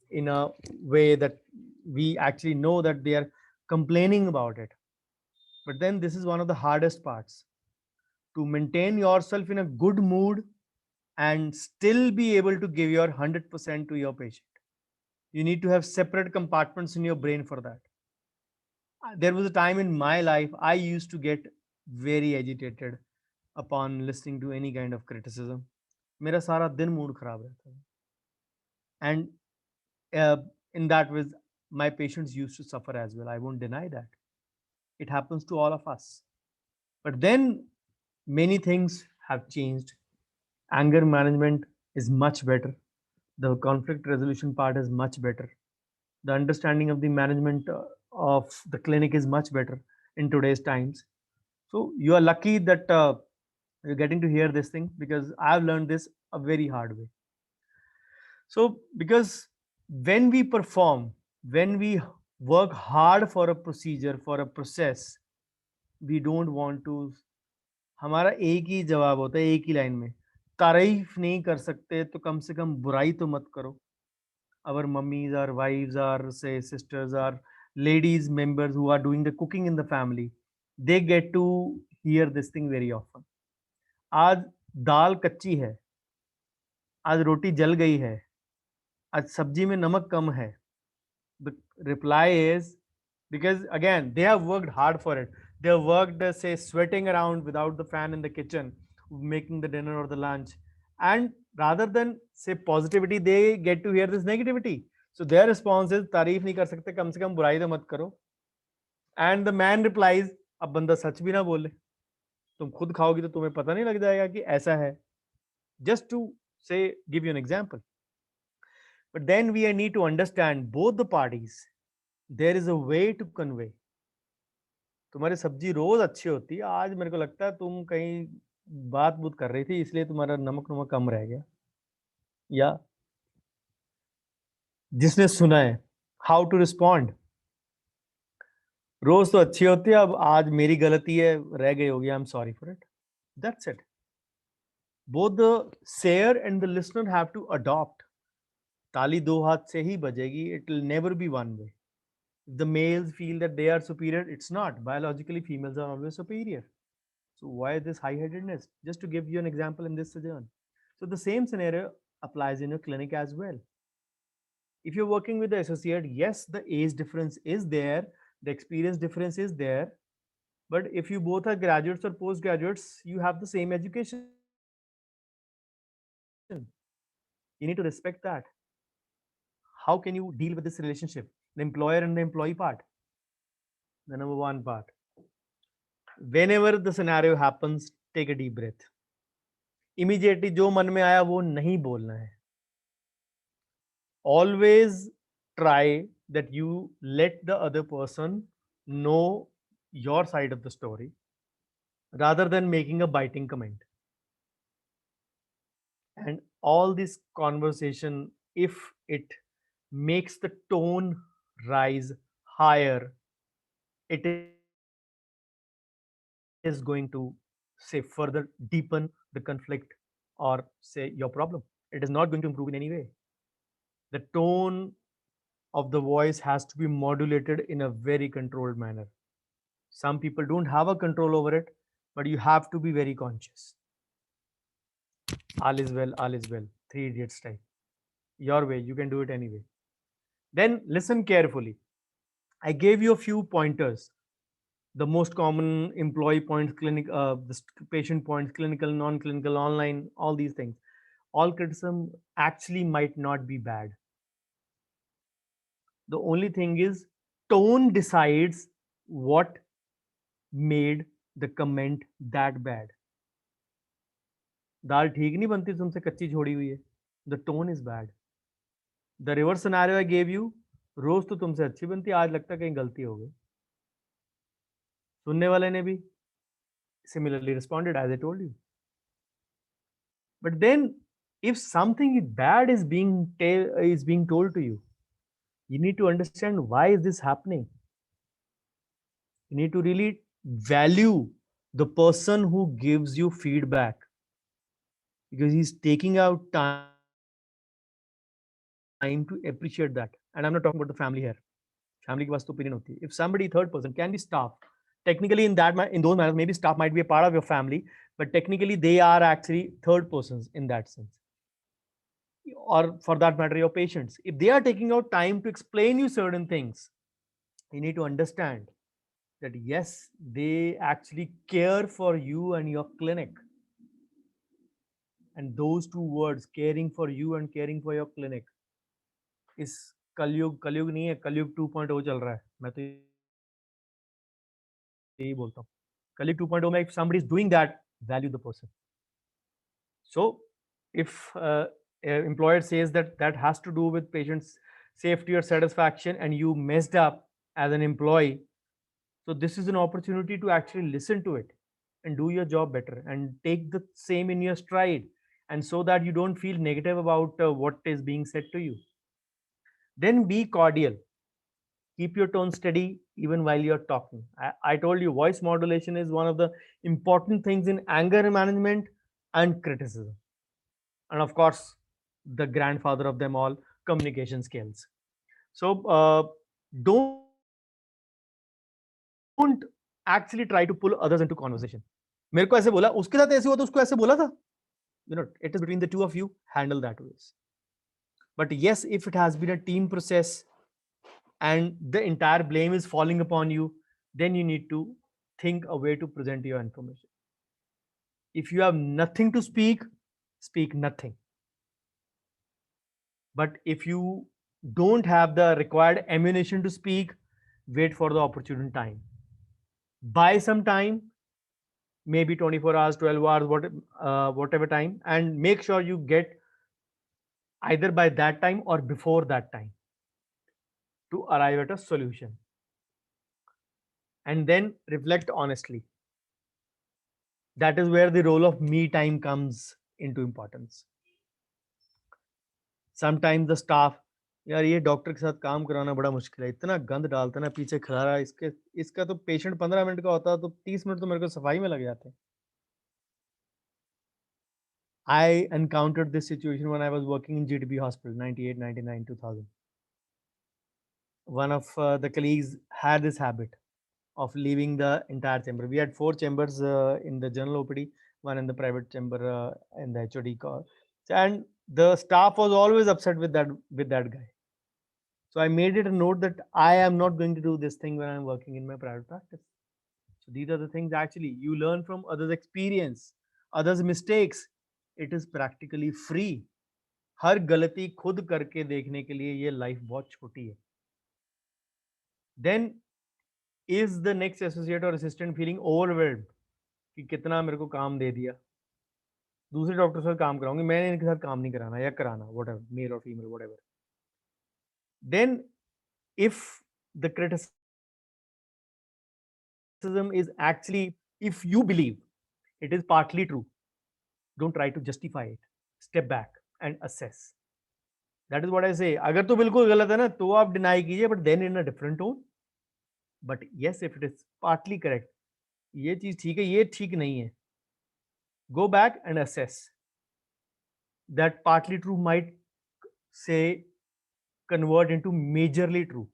in a way that we actually know that they are complaining about it. But then this is one of the hardest parts, to maintain yourself in a good mood and still be able to give your 100% to your patient. You need to have separate compartments in your brain for that. There was a time in my life I used to get very agitated upon listening to any kind of criticism. मेरा सारा दिन mood खराब रहता था. And uh, in that way, my patients used to suffer as well. I won't deny that. It happens to all of us. But then many things have changed. Anger management is much better. The conflict resolution part is much better. The understanding of the management of the clinic is much better in today's times. So you are lucky that you're getting to hear this thing, because I've learned this a very hard way. So because when we perform, when we work hard for a procedure, for a process, we don't want to, हमारा एक ही जवाब होता है एक ही line में, तारीफ नहीं कर सकते तो कम से कम बुराई तो मत करो. Our mummies, our wives, our say sisters, our ladies members who are doing the cooking in the family, they get to hear this thing very often. आज दाल कच्ची है, आज रोटी जल गई है, आज सब्जी में नमक कम है. The reply is, because again they have worked hard for it. They have worked say sweating around without the fan in the kitchen, making the dinner or the lunch, and rather than say positivity, they get to hear this negativity. So their response is तारीफ नहीं कर सकते, कम से कम बुराई तो मत करो. And the man replies, अब बंदा सच भी ना बोले, तुम खुद खाओगी तो तुम्हें पता नहीं लग जाएगा कि ऐसा है. Just to say give you an example. But then we need to understand both the parties. There is a way to convey. तुम्हारी सब्जी रोज अच्छी होती है, आज मेरे को लगता है तुम कहीं बात बूत कर रही थी इसलिए तुम्हारा नमक नमक कम रह गया. या जिसने सुना है, हाउ टू रिस्पॉन्ड. रोज तो अच्छी होती है, अब आज मेरी गलती है, रह गई होगी, I am sorry for it. That's it. Both the sayer and the listener have to adopt. ताली दो हाथ से ही बजेगी. It will never be one way. If the males feel that they are superior, it's not. Biologically, females are always superior. So why this high-headedness? Just to give you an example in this sojourn. So the same scenario applies in your clinic as well. If you're working with the associate, yes, the age difference is there, the experience difference is there. But if you both are graduates or postgraduates, you have the same education. You need to respect that. How can you deal with this relationship? The employer and the employee part. The number one part. Whenever the scenario happens, take a deep breath. Immediately जो मन में आया वो नहीं बोलना है. Always try that you let the other person know your side of the story rather than making a biting comment. And all this conversation, if it makes the tone rise higher, it is going to say further deepen the conflict or say your problem. It is not going to improve in any way. The tone of the voice has to be modulated in a very controlled manner. Some people don't have a control over it, but you have to be very conscious. All is well, all is well. Three idiots type. Your way, you can do it anyway. Then listen carefully. I gave you a few pointers. The most common employee points, patient points, clinical, non-clinical, online, all these things. All criticism actually might not be bad. The only thing is tone decides what made the comment that bad. दाल ठीक नहीं बनती तुमसे कच्ची छोड़ी हुई है. The tone is bad. The reverse scenario I gave you, रोज तो तुमसे अच्छी बनती, आज लगता कहीं गलती हो गई. सुनने वाले ने भी similarly responded as I told you. But then, if something bad is being told to you, you need to understand why is this happening. You need to really value the person who gives you feedback because he's taking out time to appreciate that. And I'm not talking about the family here. Family के पास तो opinion होती है. If somebody third person can be staff, technically in those manners, maybe staff might be a part of your family, but technically they are actually third persons in that sense. Or for that matter, your patients. If they are taking out time to explain you certain things, you need to understand that yes, they actually care for you and your clinic. And those two words, caring for you and caring for your clinic, इस कलयुग नहीं है, कलयुग 2.0 चल रहा है. मैं तो यही बोलता हूँ कलयुग 2.0 में if somebody is doing that, value the person. So if employer says that that has to do with patients safety or satisfaction and you messed up as an employee, so this is an opportunity to actually listen to it and do your job better and take the same in your stride, and so that you don't feel negative about what is being said to you. Then be cordial. Keep your tone steady even while you're talking. I told you voice modulation is one of the important things in anger management and criticism. And of course, the grandfather of them all, communication skills. So don't actually try to pull others into conversation. मेरे को ऐसे बोला, उसके साथ ऐसे हुआ तो उसको ऐसे बोला था. It is between the two of you, handle that ways. But yes, if it has been a team process and the entire blame is falling upon you, then you need to think a way to present your information. If you have nothing to speak, speak nothing. But if you don't have the required ammunition to speak, wait for the opportune time. Buy some time, maybe 24 hours, 12 hours, whatever time, and make sure you get either by that time or before that time to arrive at a solution. And then reflect honestly. That is where the role of me time comes into importance. Sometimes the staff, यार ये doctor के साथ काम कराना बड़ा मुश्किल है, इतना गंद डालता है ना पीछे खड़ा रहा, इसका तो पेशेंट 15 मिनट का होता तो 30 मिनट तो मेरे को सफाई में लग जाते हैं. I encountered this situation when I was working in GTB hospital, 98, 99, 2000. One of the colleagues had this habit of leaving the entire chamber. We had 4 chambers in the general OPD, one in the private chamber in the HOD call. And the staff was always upset with that guy. So I made it a note that I am not going to do this thing when I'm working in my private practice. So these are the things actually you learn from others' experience, others' mistakes. It is practically free. हर गलती खुद करके देखने के लिए ये life बहुत छोटी है. Then is the next associate or assistant feeling overwhelmed कि कितना मेरे को काम दे दिया, दूसरे डॉक्टर के साथ काम कराऊंगी, मैंने इनके साथ काम नहीं कराना या कराना, whatever, male or female, whatever. Then if the criticism is actually, if you believe it is partly true, don't try to justify it. Step back and assess. That is what I say. अगर तो बिल्कुल गलत है ना तो आप deny कीजिए, but then in a different tone. But yes, if it is partly correct, ये चीज ठीक है, ये ठीक नहीं है, go back and assess. That partly true might say convert into majorly true.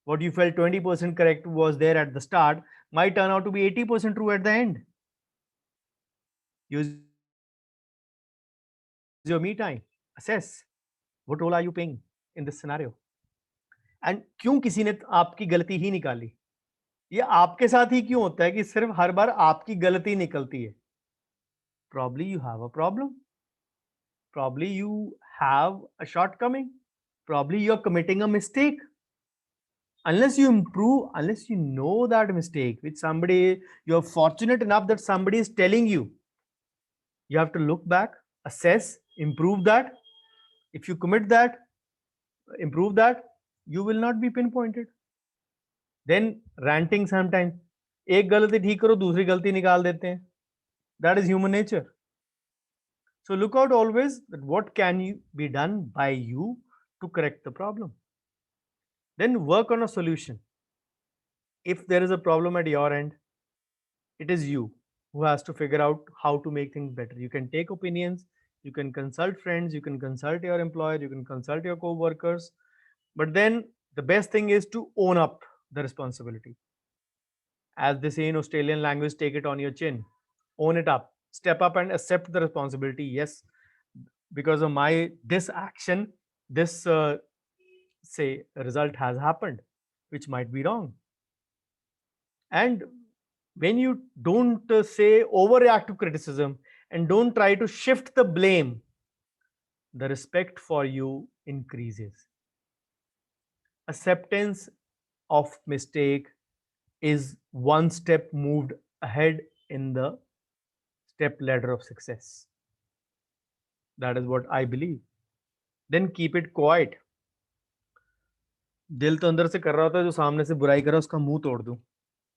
What you felt 20% correct was there at the start might turn out to be 80% true at the end. Use your me time. Assess what role are you playing in this scenario. And क्यों किसी ने आपकी गलती ही निकाली? ये आपके साथ ही क्यों होता है कि सिर्फ हर बार आपकी गलती निकलती है? Probably you have a problem. Probably you have a shortcoming. Probably you're committing a mistake. Unless you improve, unless you know that mistake, which somebody, you're fortunate enough that somebody is telling you, you have to look back, assess, improve that. If you commit that, improve that, you will not be pinpointed. Then ranting sometimes. एक गलती ठीक करो, दूसरी गलती निकाल देते हैं. That is human nature. So look out always that what can be done by you to correct the problem. Then work on a solution. If there is a problem at your end, it is you who has to figure out how to make things better. You can take opinions, you can consult friends, you can consult your employer, you can consult your co-workers, but then the best thing is to own up the responsibility. As they say in Australian language, take it on your chin, own it up, step up and accept the responsibility. Yes, because of my this action, this say result has happened, which might be wrong. And when you don't say overreact to criticism and don't try to shift the blame, the respect for you increases. Acceptance of mistake is one step moved ahead in the step ladder of success. That is what I believe. Then keep it quiet. दिल तो अंदर से कर रहा होता है, जो सामने से बुराई कर रहा है उसका मुंह तोड़ दूं.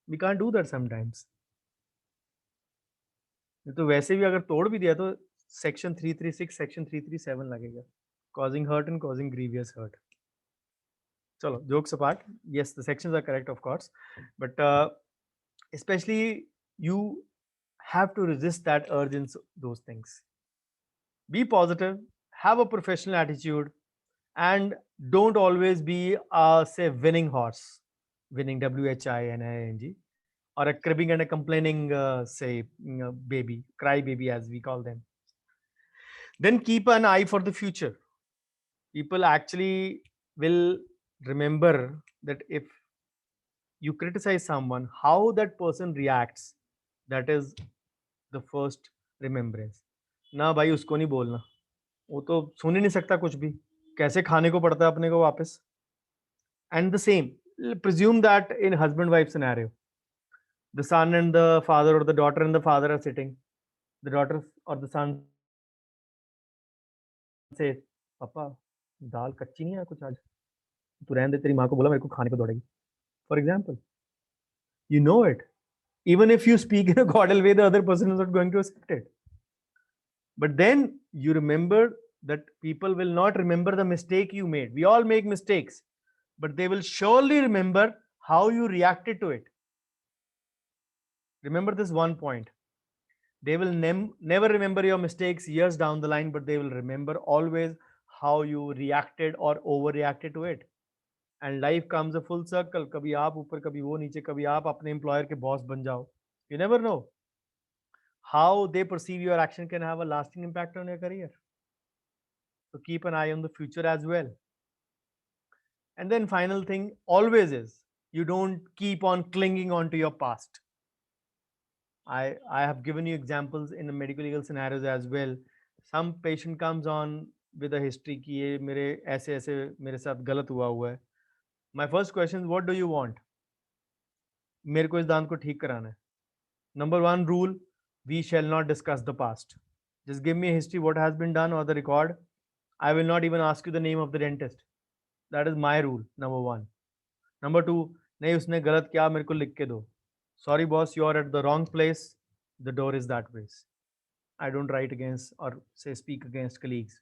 We can't do that sometimes. तो वैसे भी अगर तोड़ भी दिया तो सेक्शन 336 सेक्शन 337 लगेगा. Causing hurt and causing grievous hurt. Chalo, jokes apart, yes, the sections are correct, of course, but especially you have to resist that urge in those things. Be positive, have a professional attitude, and don't always be a say winning horse, winning WHINING, or a cribbing and a complaining say baby, cry baby as we call them. Then keep an eye for the future. People actually will remember that if you criticize someone, how that person reacts, that is the first remembrance. ना भाई उसको नहीं बोलना, वो तो सुन ही नहीं सकता कुछ भी, कैसे खाने को पड़ता है अपने को वापस. And the same, presume that in husband wife scenario, the son and the father, or the daughter and the father are sitting. The daughter or the son says, पापा दाल कच्ची नहीं है कुछ आज, तू रहने दे, तेरी माँ को बोला मेरे को खाने को दौड़ेगी. For example, you know it. Even if you speak in a cordial way, the other person is not going to accept it. But then you remember that people will not remember the mistake you made. We all make mistakes, but they will surely remember how you reacted to it. Remember this one point. They will never remember your mistakes years down the line, but they will remember always how you reacted or overreacted to it. And life comes a full circle. कभी आप ऊपर, कभी वो नीचे, कभी आप अपने employer के boss बन जाओ. You never know. How they perceive your action can have a lasting impact on your career. So keep an eye on the future as well. And then final thing always is, you don't keep on clinging on to your past. I have given you examples in the medical legal scenarios as well. Some patient comes on with a history कि ये मेरे ऐसे ऐसे मेरे साथ गलत हुआ है. My first question is, what do you want? मेरे को इस दांत को ठीक कराना है. Number one rule, we shall not discuss the past. Just give me a history, what has been done or the record. I will not even ask you the name of the dentist. That is my rule, number one. Number two, नहीं उसने गलत किया, मेरे को लिख के दो. Sorry boss, you are at the wrong place. The door is that way. I don't write against or say speak against colleagues,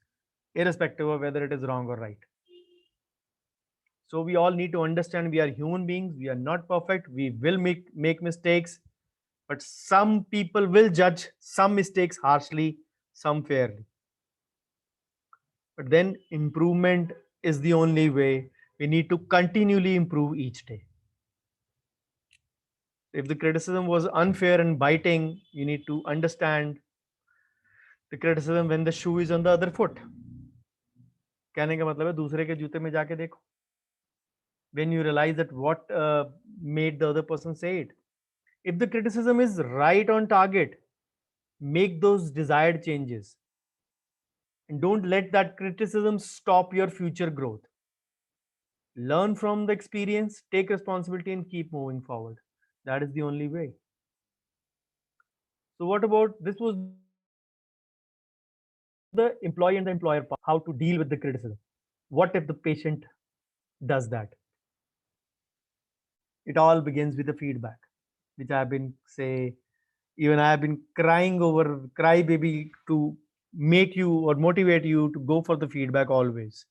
irrespective of whether it is wrong or right. So we all need to understand we are human beings. We are not perfect. We will make mistakes, but some people will judge some mistakes harshly, some fairly. But then improvement is the only way. We need to continually improve each day. If the criticism was unfair and biting, you need to understand the criticism when the shoe is on the other foot. कहने का मतलब है दूसरे के जूते में जाके देखो. when you realize that what made the other person say it. If the criticism is right on target, make those desired changes and don't let that criticism stop your future growth. Learn from the experience, take responsibility, and keep moving forward. That is the only way. So, what about this? Was the employee and the employer part, how to deal with the criticism. What if the patient does that? It all begins with the feedback, which I've been say, even I have been crying over cry baby to make you or motivate you to go for the feedback always.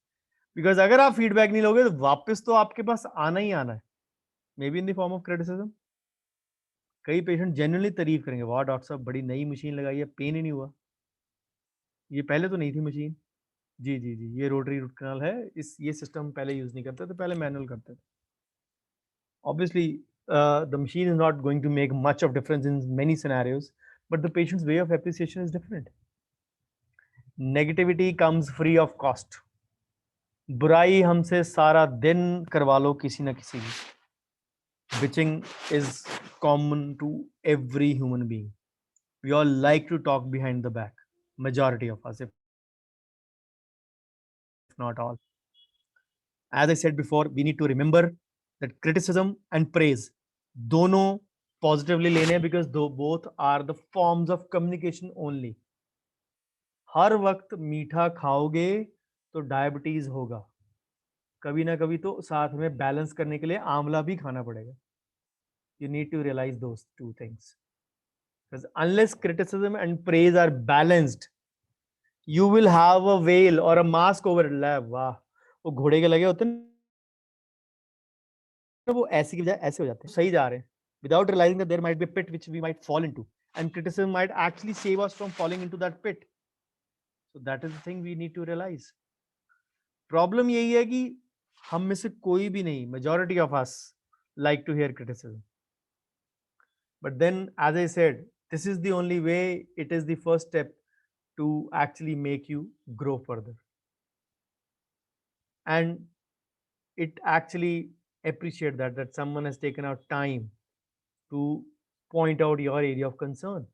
Because अगर आप feedback नहीं लोगे तो वापस तो आपके पास आना ही आना है. Maybe in the form of criticism. कई पेशेंट जेन्युइनली तारीफ करेंगे, वाह डॉक्टर साहब बड़ी नई मशीन लगाई है, पेन ही नहीं हुआ, ये पहले तो नहीं थी मशीन. जी जी जी, ये रोटरी रूट कनाल है, इस ये सिस्टम पहले यूज नहीं करते थे, पहले मैनुअल करते थे. Obviously, the machine is not going to make much of difference in many scenarios, but the patient's way of appreciation is different. Negativity comes free of cost. बुराई हमसे सारा दिन करवा लो किसी ना किसी की. Bitching is common to every human being. We all like to talk behind the back. Majority of us, if not all. As I said before, we need to remember that criticism and praise दोनों positively लेने हैं, because both are the forms of communication only. हर वक्त मीठा खाओगे तो diabetes होगा, कभी ना कभी तो साथ में बैलेंस करने के लिए आंवला भी खाना पड़ेगा. You need to realize those two things, because unless criticism and praise are balanced, you will have a veil or a mask over it. वाह, वो घोड़े के लगे होते हैं ना, वो ऐसी की बजाय ऐसे हो जाते हैं, सही जा रहे हैं, without realizing that there might be a pit which we might fall into, and criticism might actually save us from falling into that pit. So that is the thing we need to realize. Problem यही है कि हम में से कोई भी नहीं, majority of us like to hear criticism. But then, as I said, this is the only way, it is the first step to actually make you grow further. And it actually appreciate that someone has taken out time to point out your area of concern,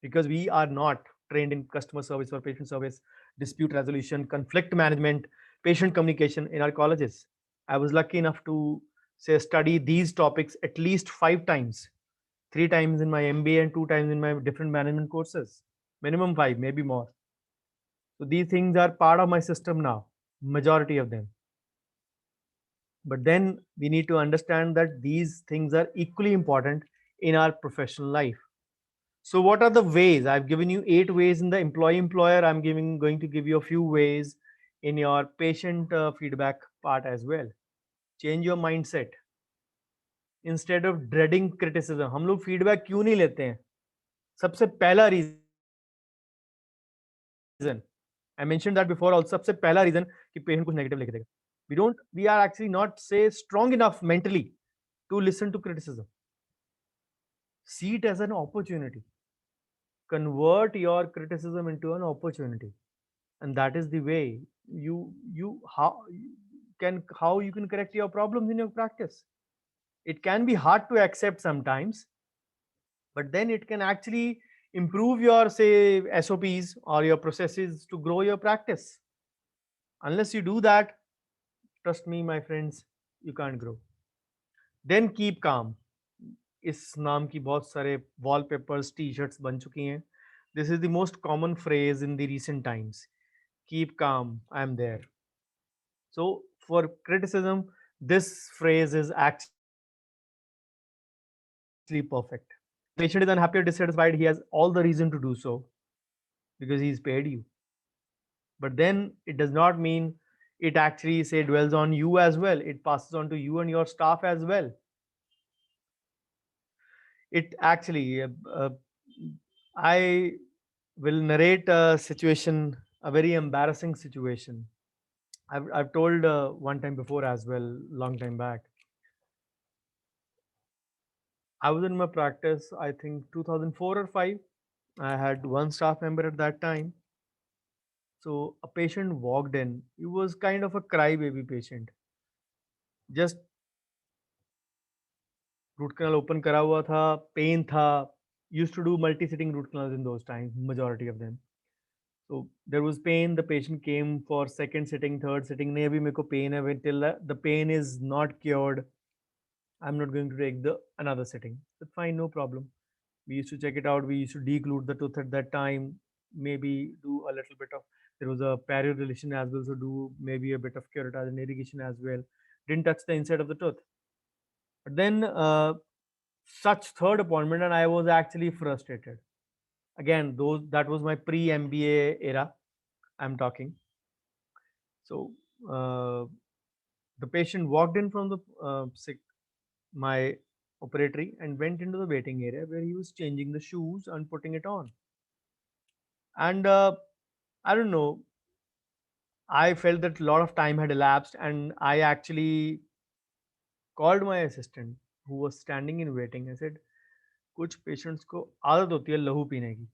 because we are not trained in customer service or patient service, dispute resolution, conflict management, patient communication in our colleges. I was lucky enough to say study these topics at least 5 times, 3 times in my MBA and 2 times in my different management courses, minimum 5, maybe more. So these things are part of my system now, majority of them. But then we need to understand that these things are equally important in our professional life. So what are the ways? I've given you 8 ways in the employee employer. I'm going to give you a few ways in your patient feedback part as well. Change your mindset. Instead of dreading criticism, हम लोग feedback क्यों नहीं लेते हैं? सबसे पहला reason, I mentioned that before also, सबसे पहला रीजन कि पेशेंट कुछ नेगेटिव लिख देगा. We are actually not say strong enough mentally to listen to criticism. See it as an opportunity. Convert your criticism into an opportunity, and that is the way you how you can correct your problems in your practice. It can be hard to accept sometimes, but then it can actually improve your say SOPs or your processes to grow your practice. Unless you do that, trust me my friends, you can't grow. Then keep calm. इस नाम की बहुत सारे wallpapers T shirts बन चुकी हैं. This is the most common phrase in the recent times. Keep calm, I am there. So for criticism, this phrase is actually perfect. Patient is unhappy or dissatisfied, he has all the reason to do so, because he's paid you. But then it does not mean it actually say dwells on you as well. It passes on to you and your staff as well. It actually I will narrate a situation, a very embarrassing situation. I've told one time before as well, long time back. I was in my practice, I think 2004 or 5. I had one staff member at that time. So a patient walked in. He was kind of a crybaby patient. Just root canal open करा हुआ था, pain था. Used to do multi-sitting root canals in those times, majority of them. So there was pain. The patient came for second sitting, third sitting. नहीं अभी मेरे को pain है. Till the pain is not cured, I'm not going to take the another sitting. But fine, no problem. We used to check it out. We used to declude the tooth at that time. Maybe do a little bit of, there was a perio as well, so do maybe a bit of keratosis and irrigation as well. Didn't touch the inside of the tooth. But then such third appointment, and I was actually frustrated. Again, those that was my pre-MBA era. I'm talking. So the patient walked in from the my operatory and went into the waiting area where he was changing the shoes and putting it on. And I don't know, I felt that a lot of time had elapsed, and I actually called my assistant who was standing in waiting. I said, कुछ patients को आदत होती है लहू पीने की.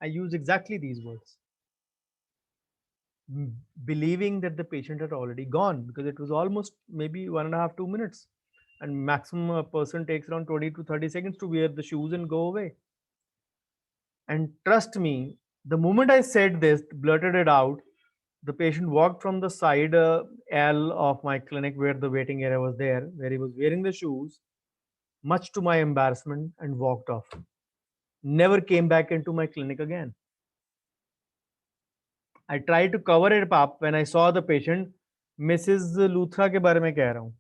I used exactly these words, believing that the patient had already gone because it was almost maybe 1.5 2 minutes, and maximum a person takes around 20 to 30 seconds to wear the shoes and go away. And trust me, the moment I said this, blurted it out, the patient walked from the side L of my clinic where the waiting area was there, where he was wearing the shoes, much to my embarrassment, and walked off. Never came back into my clinic again. I tried to cover it up when I saw the patient. Mrs. Luthra के बारे में कह रहा हूँ.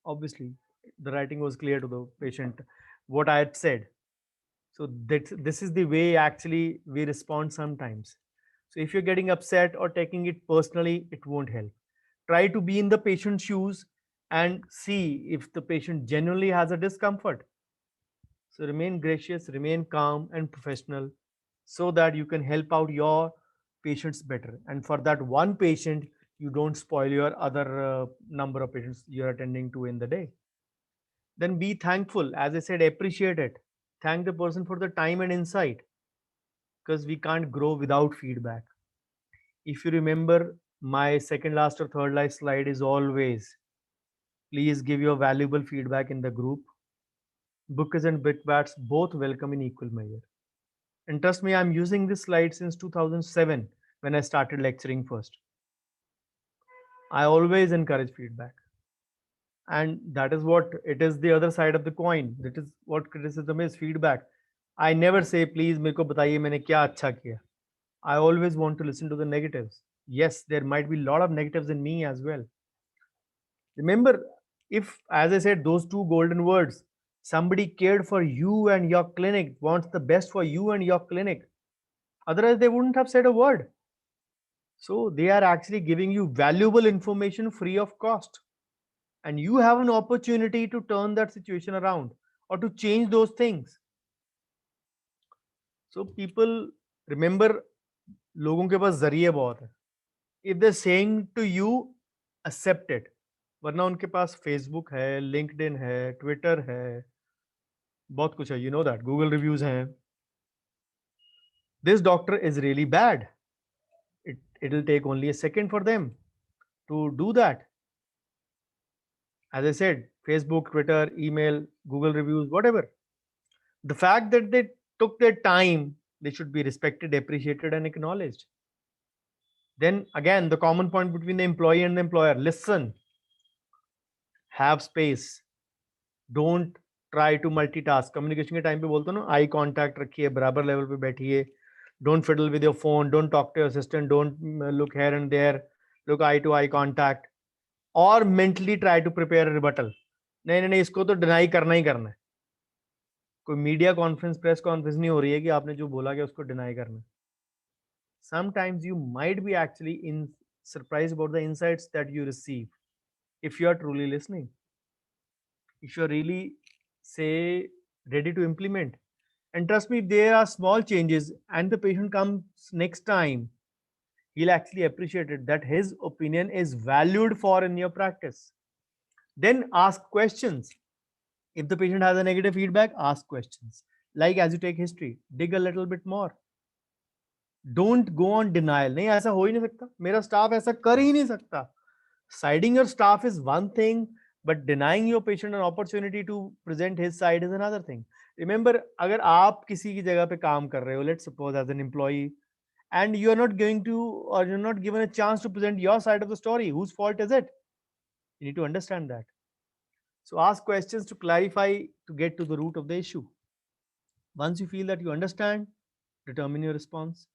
Obviously, the writing was clear to the patient what I had said. So this is the way actually we respond sometimes. So if you're getting upset or taking it personally, it won't help. Try to be in the patient's shoes and see if the patient genuinely has a discomfort. So remain gracious, remain calm and professional so that you can help out your patients better. And for that one patient, you don't spoil your other number of patients you're attending to in the day. Then be thankful. As I said, appreciate it. Thank the person for the time and insight, because we can't grow without feedback. If you remember, my second last or third last slide is always, please give your valuable feedback in the group. Bookers and brickbats both welcome in equal measure. And trust me, I'm using this slide since 2007 when I started lecturing first. I always encourage feedback. And that is what it is, the other side of the coin. That is what criticism is, feedback. I never say, please मेरे को बताइए मैंने क्या अच्छा किया. I always want to listen to the negatives. Yes, there might be a lot of negatives in me as well. Remember, if, as I said, those two golden words, somebody cared for you and your clinic, wants the best for you and your clinic, otherwise they wouldn't have said a word. So they are actually giving you valuable information free of cost. And you have an opportunity to turn that situation around or to change those things. So people, remember, लोगों के पास जरिए बहुत है. If they're saying to you, accept it. वरना उनके पास Facebook है, LinkedIn है, Twitter है, बहुत कुछ है, you know that, Google reviews हैं. This doctor is really bad. It'll take only a second for them to do that. As I said, Facebook, Twitter, email, Google reviews, whatever. The fact that they took their time, they should be respected, appreciated, and acknowledged. Then again, the common point between the employee and the employer, listen, have space, don't try to multitask. Communication के time पे बोलते हो ना, eye contact रखिए, बराबर level पे बैठिए, don't fiddle with your phone, don't talk to your assistant, don't look here and there, look eye to eye contact, or mentally try to prepare a rebuttal. नहीं नहीं नहीं, इसको तो deny करना ही करना है. कोई मीडिया कॉन्फ्रेंस, प्रेस कॉन्फ्रेंस नहीं हो रही है कि आपने जो बोला कि उसको डिनाई करना है. Sometimes you might be actually surprised about the insights that you receive if you are truly listening, if you're really, say, ready to implement. And trust me, if there are small changes and the patient comes next time, he'll actually appreciate it, that his opinion is valued for in your practice. Then ask questions. If the patient has a negative feedback, ask questions. Like as you take history, dig a little bit more. Don't go on denial. नहीं, ऐसा हो ही नहीं सकता, मेरा staff ऐसा कर ही नहीं सकता. Siding your staff is one thing, but denying your patient an opportunity to present his side is another thing. Remember, अगर आप किसी की जगह पे काम कर रहे हो, let's suppose as an employee, and you are not going to, or you're not given a chance to present your side of the story, whose fault is it? You need to understand that. So ask questions to clarify, to get to the root of the issue. Once you feel that you understand, determine your response.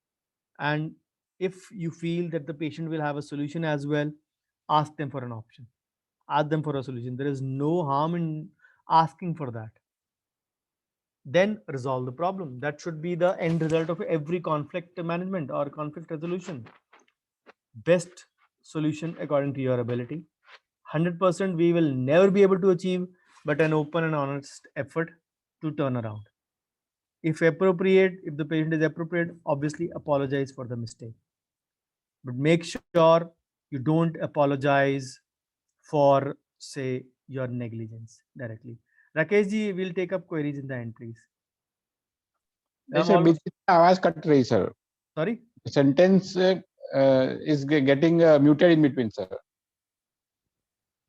And if you feel that the patient will have a solution as well, ask them for an option. Ask them for a solution. There is no harm in asking for that. Then resolve the problem. That should be the end result of every conflict management or conflict resolution. Best solution according to your ability. 100% we will never be able to achieve, but an open and honest effort to turn around. If appropriate, if the patient is appropriate, obviously apologize for the mistake. But make sure you don't apologize for, say, your negligence directly. Rakesh ji will take up queries in the end, please. नहीं sir, बीच में आवाज cut रही sir. Sorry? Sentence is getting muted in between, sir.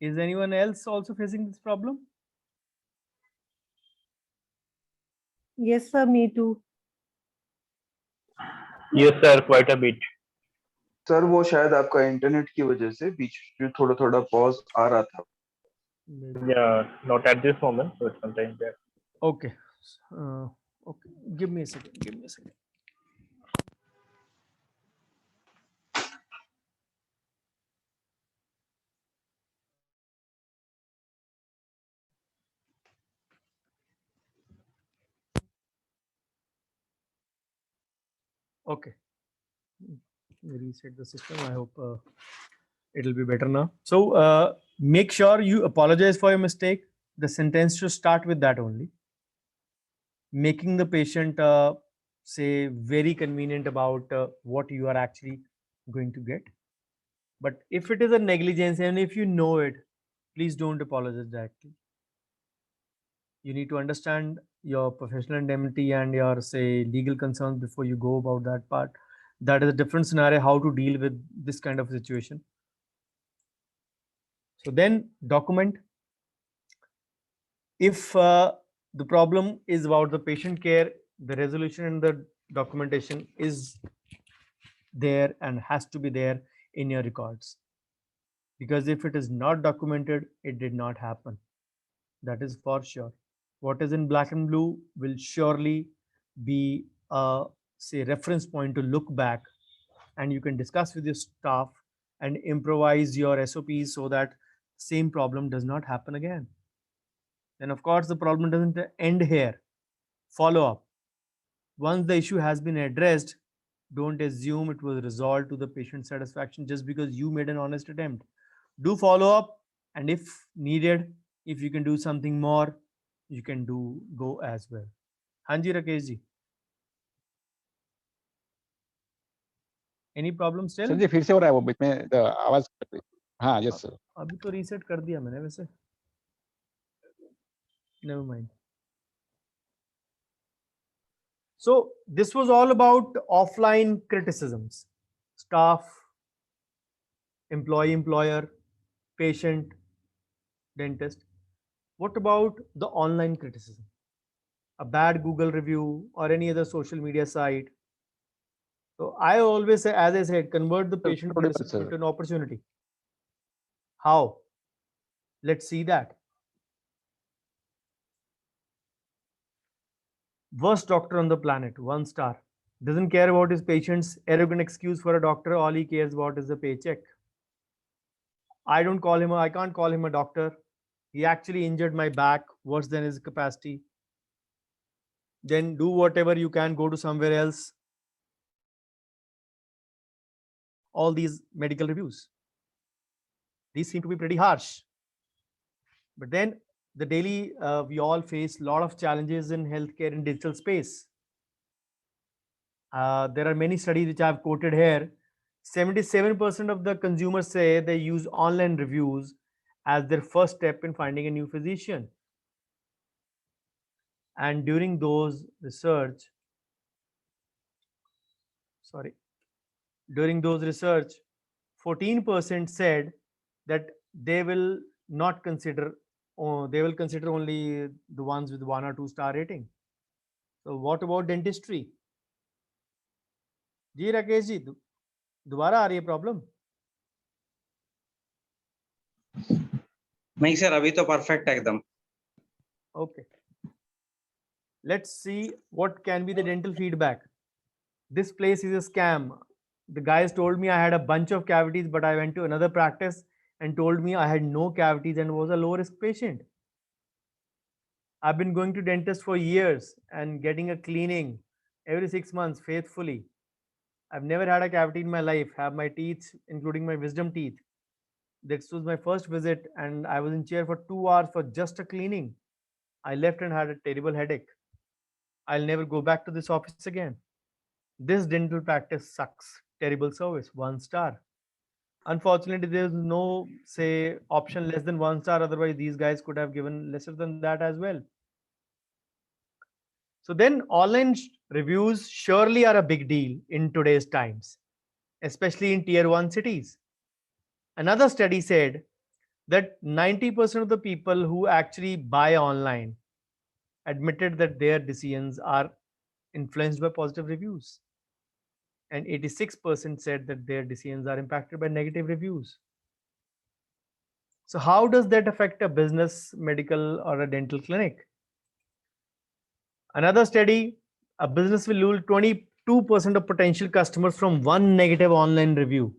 Is anyone else also facing this problem? Yes, sir, me too. Yes, sir, quite a bit. Sir वो शायद आपका internet की वजह से बीच में थोड़ा थोड़ा पॉज आ रहा था. Yeah, not at this moment, but sometime back. Okay. Okay. Give me a second. Give me a second. Okay. Reset the system. I hope it'll be better now. So make sure you apologize for your mistake. The sentence should start with that only. Making the patient say very convenient about what you are actually going to get. But if it is a negligence and if you know it, please don't apologize directly. You need to understand your professional indemnity and your, say, legal concerns before you go about that part. That is a different scenario, how to deal with this kind of situation. So then document. If the problem is about the patient care, the resolution and the documentation is there and has to be there in your records. Because if it is not documented, it did not happen. That is for sure. What is in black and blue will surely be a, say, reference point to look back, and you can discuss with your staff and improvise your SOPs so that same problem does not happen again. Then of course the problem doesn't end here. Follow up. Once the issue has been addressed, don't assume it was resolved to the patient's satisfaction just because you made an honest attempt. Do follow up, and if needed, if you can do something more, you can go as well. Hanji Rakesh ji. Any problem still? Sir ji फिर से हो रहा है वो बीच में आवाज cut रही. हाँ, यस सर. अभी तो रीसेट कर दिया मैंने वैसे. Never mind. So this was all about offline criticisms. Staff, employee, employer, patient, dentist. What about the online criticism? A bad Google review or any other social media site. So I always say, as I said, convert the patient criticism into an opportunity. How? Let's see that. Worst doctor on the planet, 1 star. Doesn't care about his patients. Arrogant excuse for a doctor. All he cares about is the paycheck. I can't call him a doctor. He actually injured my back worse than his capacity. Then do whatever you can, go to somewhere else. All these medical reviews. These seem to be pretty harsh. But then the daily, we all face a lot of challenges in healthcare in digital space. There are many studies which I've quoted here. 77% of the consumers say they use online reviews as their first step in finding a new physician. And during those research, sorry, during those research, 14% said that they will not consider, or they will consider only the ones with 1 or 2 star rating. So what about dentistry? जी राकेश जी, दोबारा आ रही है problem? नहीं sir, अभी तो perfect है एकदम. Okay. Let's see what can be the dental feedback. This place is a scam. The guys told me I had a bunch of cavities, but I went to another practice and told me I had no cavities and was a low risk patient. I've been going to dentist for years and getting a cleaning every 6 months faithfully. I've never had a cavity in my life, have my teeth, including my wisdom teeth. This was my first visit and I was in chair for 2 hours for just a cleaning. I left and had a terrible headache. I'll never go back to this office again. This dental practice sucks. Terrible service, 1 star. Unfortunately, there's no, say, option less than 1 star. Otherwise, these guys could have given lesser than that as well. So then online reviews surely are a big deal in today's times, especially in tier 1 cities. Another study said that 90% of the people who actually buy online admitted that their decisions are influenced by positive reviews. And 86% said that their decisions are impacted by negative reviews. So how does that affect a business, medical, or a dental clinic? Another study, a business will lose 22% of potential customers from one negative online review.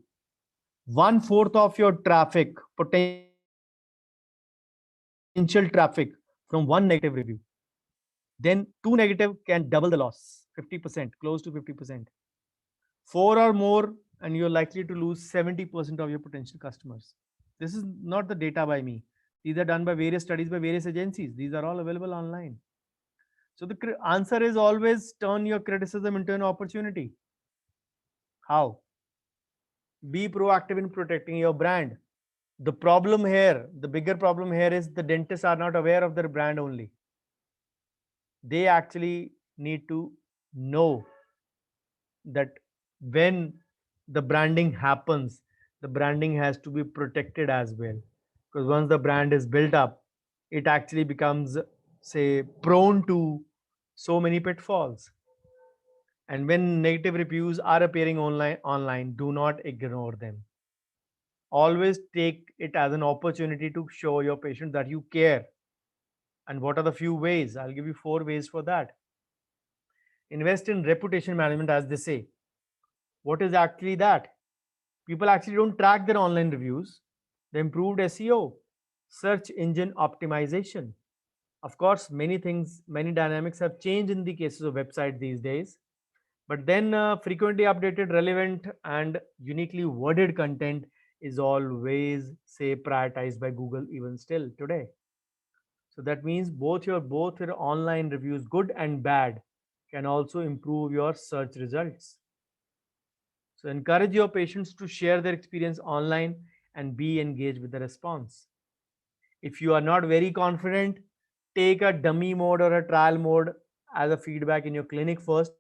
1/4 of your traffic, potential traffic from one negative review. Then 2 negative can double the loss, 50%, close to 50%. 4 or more, and you're likely to lose 70% of your potential customers. This is not the data by me. These are done by various studies by various agencies. These are all available online. So the answer is always turn your criticism into an opportunity. How? Be proactive in protecting your brand. The problem here, the bigger problem here is the dentists are not aware of their brand only. They actually need to know that when the branding happens, the branding has to be protected as well. Because once the brand is built up, it actually becomes, say, prone to so many pitfalls. And when negative reviews are appearing online, do not ignore them. Always take it as an opportunity to show your patient that you care. And what are the few ways? I'll give you 4 ways for that. Invest in reputation management, as they say. What is actually that? People actually don't track their online reviews. The improved SEO, search engine optimization. Of course, many things, many dynamics have changed in the cases of websites these days. But then frequently updated, relevant, and uniquely worded content is always, say, prioritized by Google even still today. So that means both your online reviews, good and bad, can also improve your search results. So encourage your patients to share their experience online and be engaged with the response. If you are not very confident, take a dummy mode or a trial mode as a feedback in your clinic first,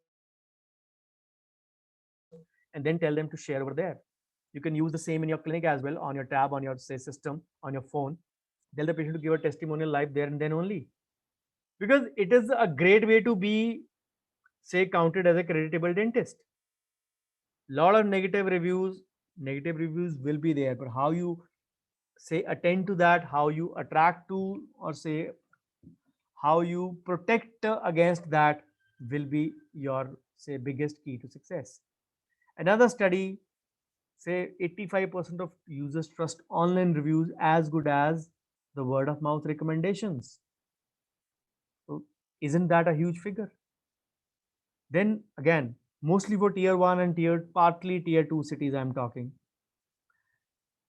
and then tell them to share over there. You can use the same in your clinic as well, on your tab, on your, say, system, on your phone. Tell the patient to give a testimonial live there and then only. Because it is a great way to be, say, counted as a creditable dentist. Lot of negative reviews will be there, but how you, say, attend to that, how you attract to, or say, how you protect against that will be your, say, biggest key to success. Another study, say 85% of users trust online reviews as good as the word of mouth recommendations. So isn't that a huge figure? Then again, mostly for tier 1 and partly tier 2 cities I'm talking.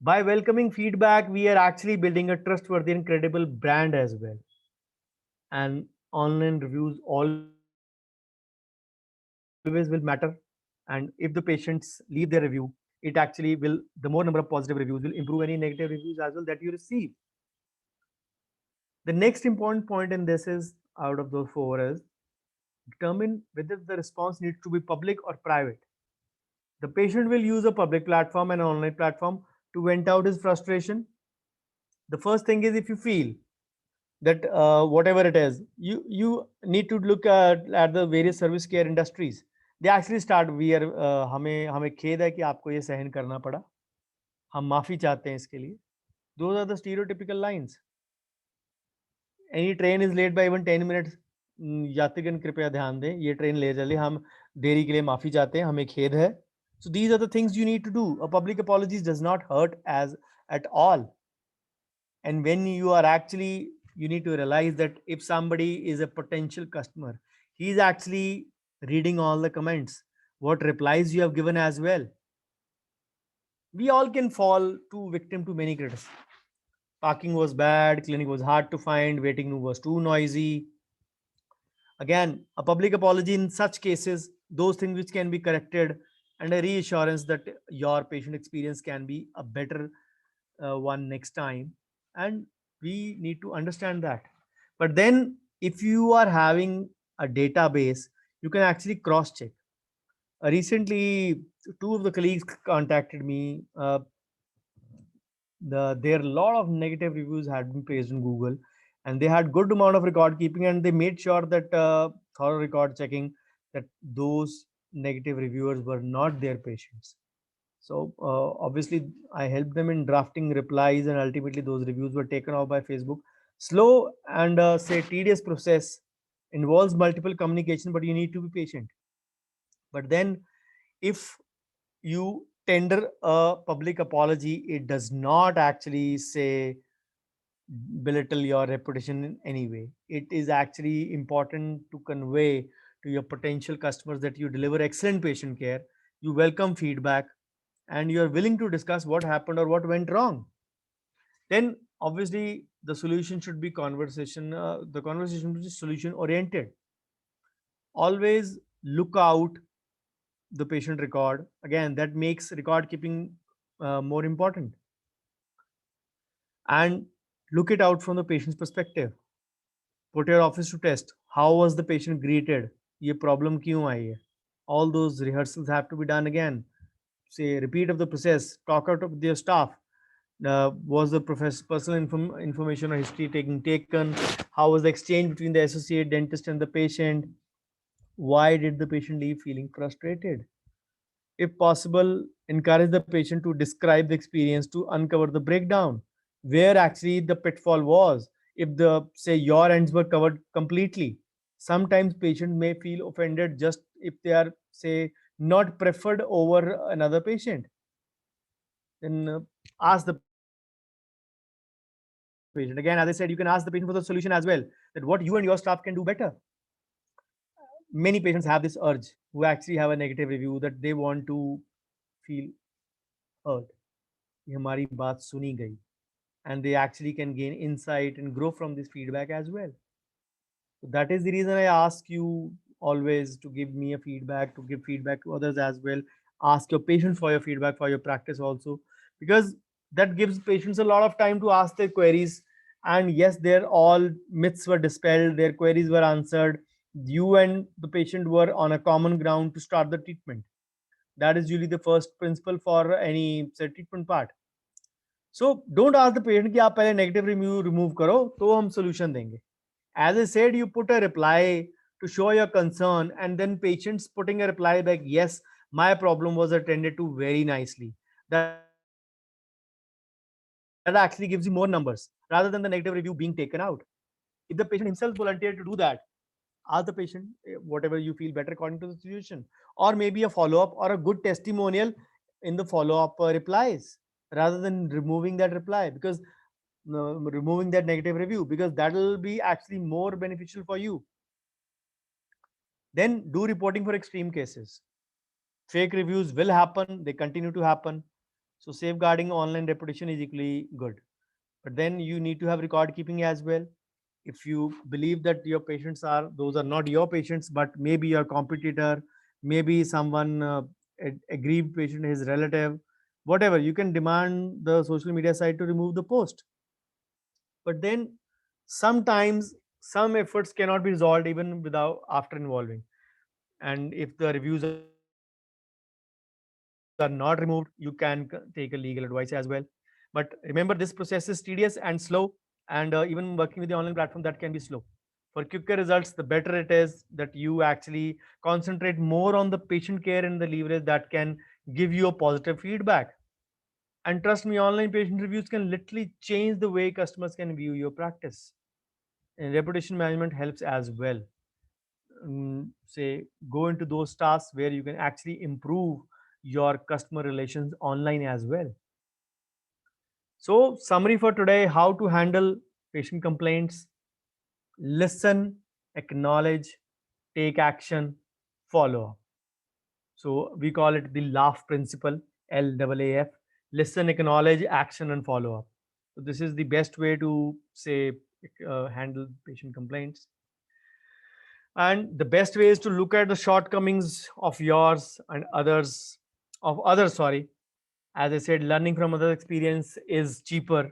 By welcoming feedback, we are actually building a trustworthy and credible brand as well. And online reviews always will matter. And if the patients leave their review, it actually will, the more number of positive reviews will improve any negative reviews as well that you receive. The next important point in this is, out of those 4, is determine whether the response needs to be public or private. The patient will use a public platform and an online platform to vent out his frustration. The first thing is, if you feel that whatever it is, you need to look at the various service care industries. They actually start, we are हमें खेद है कि आपको ये सहन करना पड़ा, हम माफी चाहते हैं इसके लिए. Those are the stereotypical lines. Any train is late by even 10 minutes, यात्रीगण कृपया ध्यान दें, ये ट्रेन ले चले, हम देरी के लिए माफी चाहते हैं, हमें खेद है. So these are the things you need to do. A public apology does not hurt as at all. And when you are actually, you need to realize that if somebody is a potential customer, he is actually reading all the comments, what replies you have given as well. We all can fall to victim to many criticisms. Parking was bad, clinic was hard to find, waiting room was too noisy. Again, a public apology in such cases, those things which can be corrected, and a reassurance that your patient experience can be a better one next time. And we need to understand that. But then if you are having a database, you can actually cross check. Recently, two of the colleagues contacted me. There a lot of negative reviews had been placed in Google, and they had good amount of record keeping, and they made sure that thorough record checking that those negative reviewers were not their patients. So obviously I helped them in drafting replies, and ultimately those reviews were taken off by Facebook. Slow and say tedious process, involves multiple communication, but you need to be patient. But then if you tender a public apology, it does not actually say belittle your reputation in any way. It is actually important to convey to your potential customers that you deliver excellent patient care, you welcome feedback, and you are willing to discuss what happened or what went wrong. Then obviously the solution should be conversation, the conversation should be solution oriented. Always look out the patient record. Again, that makes record keeping more important. And look it out from the patient's perspective. Put your office to test. How was the patient greeted? ये problem क्यों आई है? All those rehearsals have to be done again. Say repeat of the process. Talk out with your staff. Was the personal information or history taken? How was the exchange between the associate dentist and the patient? Why did the patient leave feeling frustrated? If possible, encourage the patient to describe the experience to uncover the breakdown, where actually the pitfall was. If the say your ends were covered completely, sometimes patient may feel offended just if they are say not preferred over another patient. Then ask the patient. Again, as I said, you can ask the patient for the solution as well, that what you and your staff can do better. Many patients have this urge who actually have a negative review that they want to feel heard. कि हमारी बात सुनी गई, and they actually can gain insight and grow from this feedback as well. So that is the reason I ask you always to give me a feedback, to give feedback to others as well. Ask your patients for your feedback for your practice also, because that gives patients a lot of time to ask their queries. And yes, their all myths were dispelled, their queries were answered. You and the patient were on a common ground to start the treatment. That is usually the first principle for any say treatment part. So don't ask the patient कि आप पहले negative review remove करो तो हम solution देंगे. As I said, you put a reply to show your concern, and then patients putting a reply back, yes, my problem was attended to very nicely. That actually gives you more numbers rather than the negative review being taken out. If the patient himself volunteered to do that, ask the patient whatever you feel better according to the situation, or maybe a follow-up or a good testimonial in the follow-up replies, rather than removing that reply, because removing that negative review, because that will be actually more beneficial for you. Then do reporting for extreme cases. Fake reviews will happen, they continue to happen. So safeguarding online reputation is equally good. But then you need to have record keeping as well. If you believe that your patients are, those are not your patients, but maybe your competitor, maybe someone aggrieved patient, his relative, whatever, you can demand the social media site to remove the post. But then sometimes some efforts cannot be resolved even without after involving. And if the reviews are not removed, you can take a legal advice as well. But remember, this process is tedious and slow, and even working with the online platform, that can be slow. For quicker results, the better it is that you actually concentrate more on the patient care and the leverage that can give you a positive feedback. And trust me, online patient reviews can literally change the way customers can view your practice. And reputation management helps as well. Say, go into those tasks where you can actually improve your customer relations online as well. So, summary for today: how to handle patient complaints: listen, acknowledge, take action, follow up. So, we call it the LAF principle, LAAF: listen, acknowledge, action, and follow up. So, this is the best way to say handle patient complaints. And the best way is to look at the shortcomings of yours and others, sorry. As I said, learning from other experience is cheaper,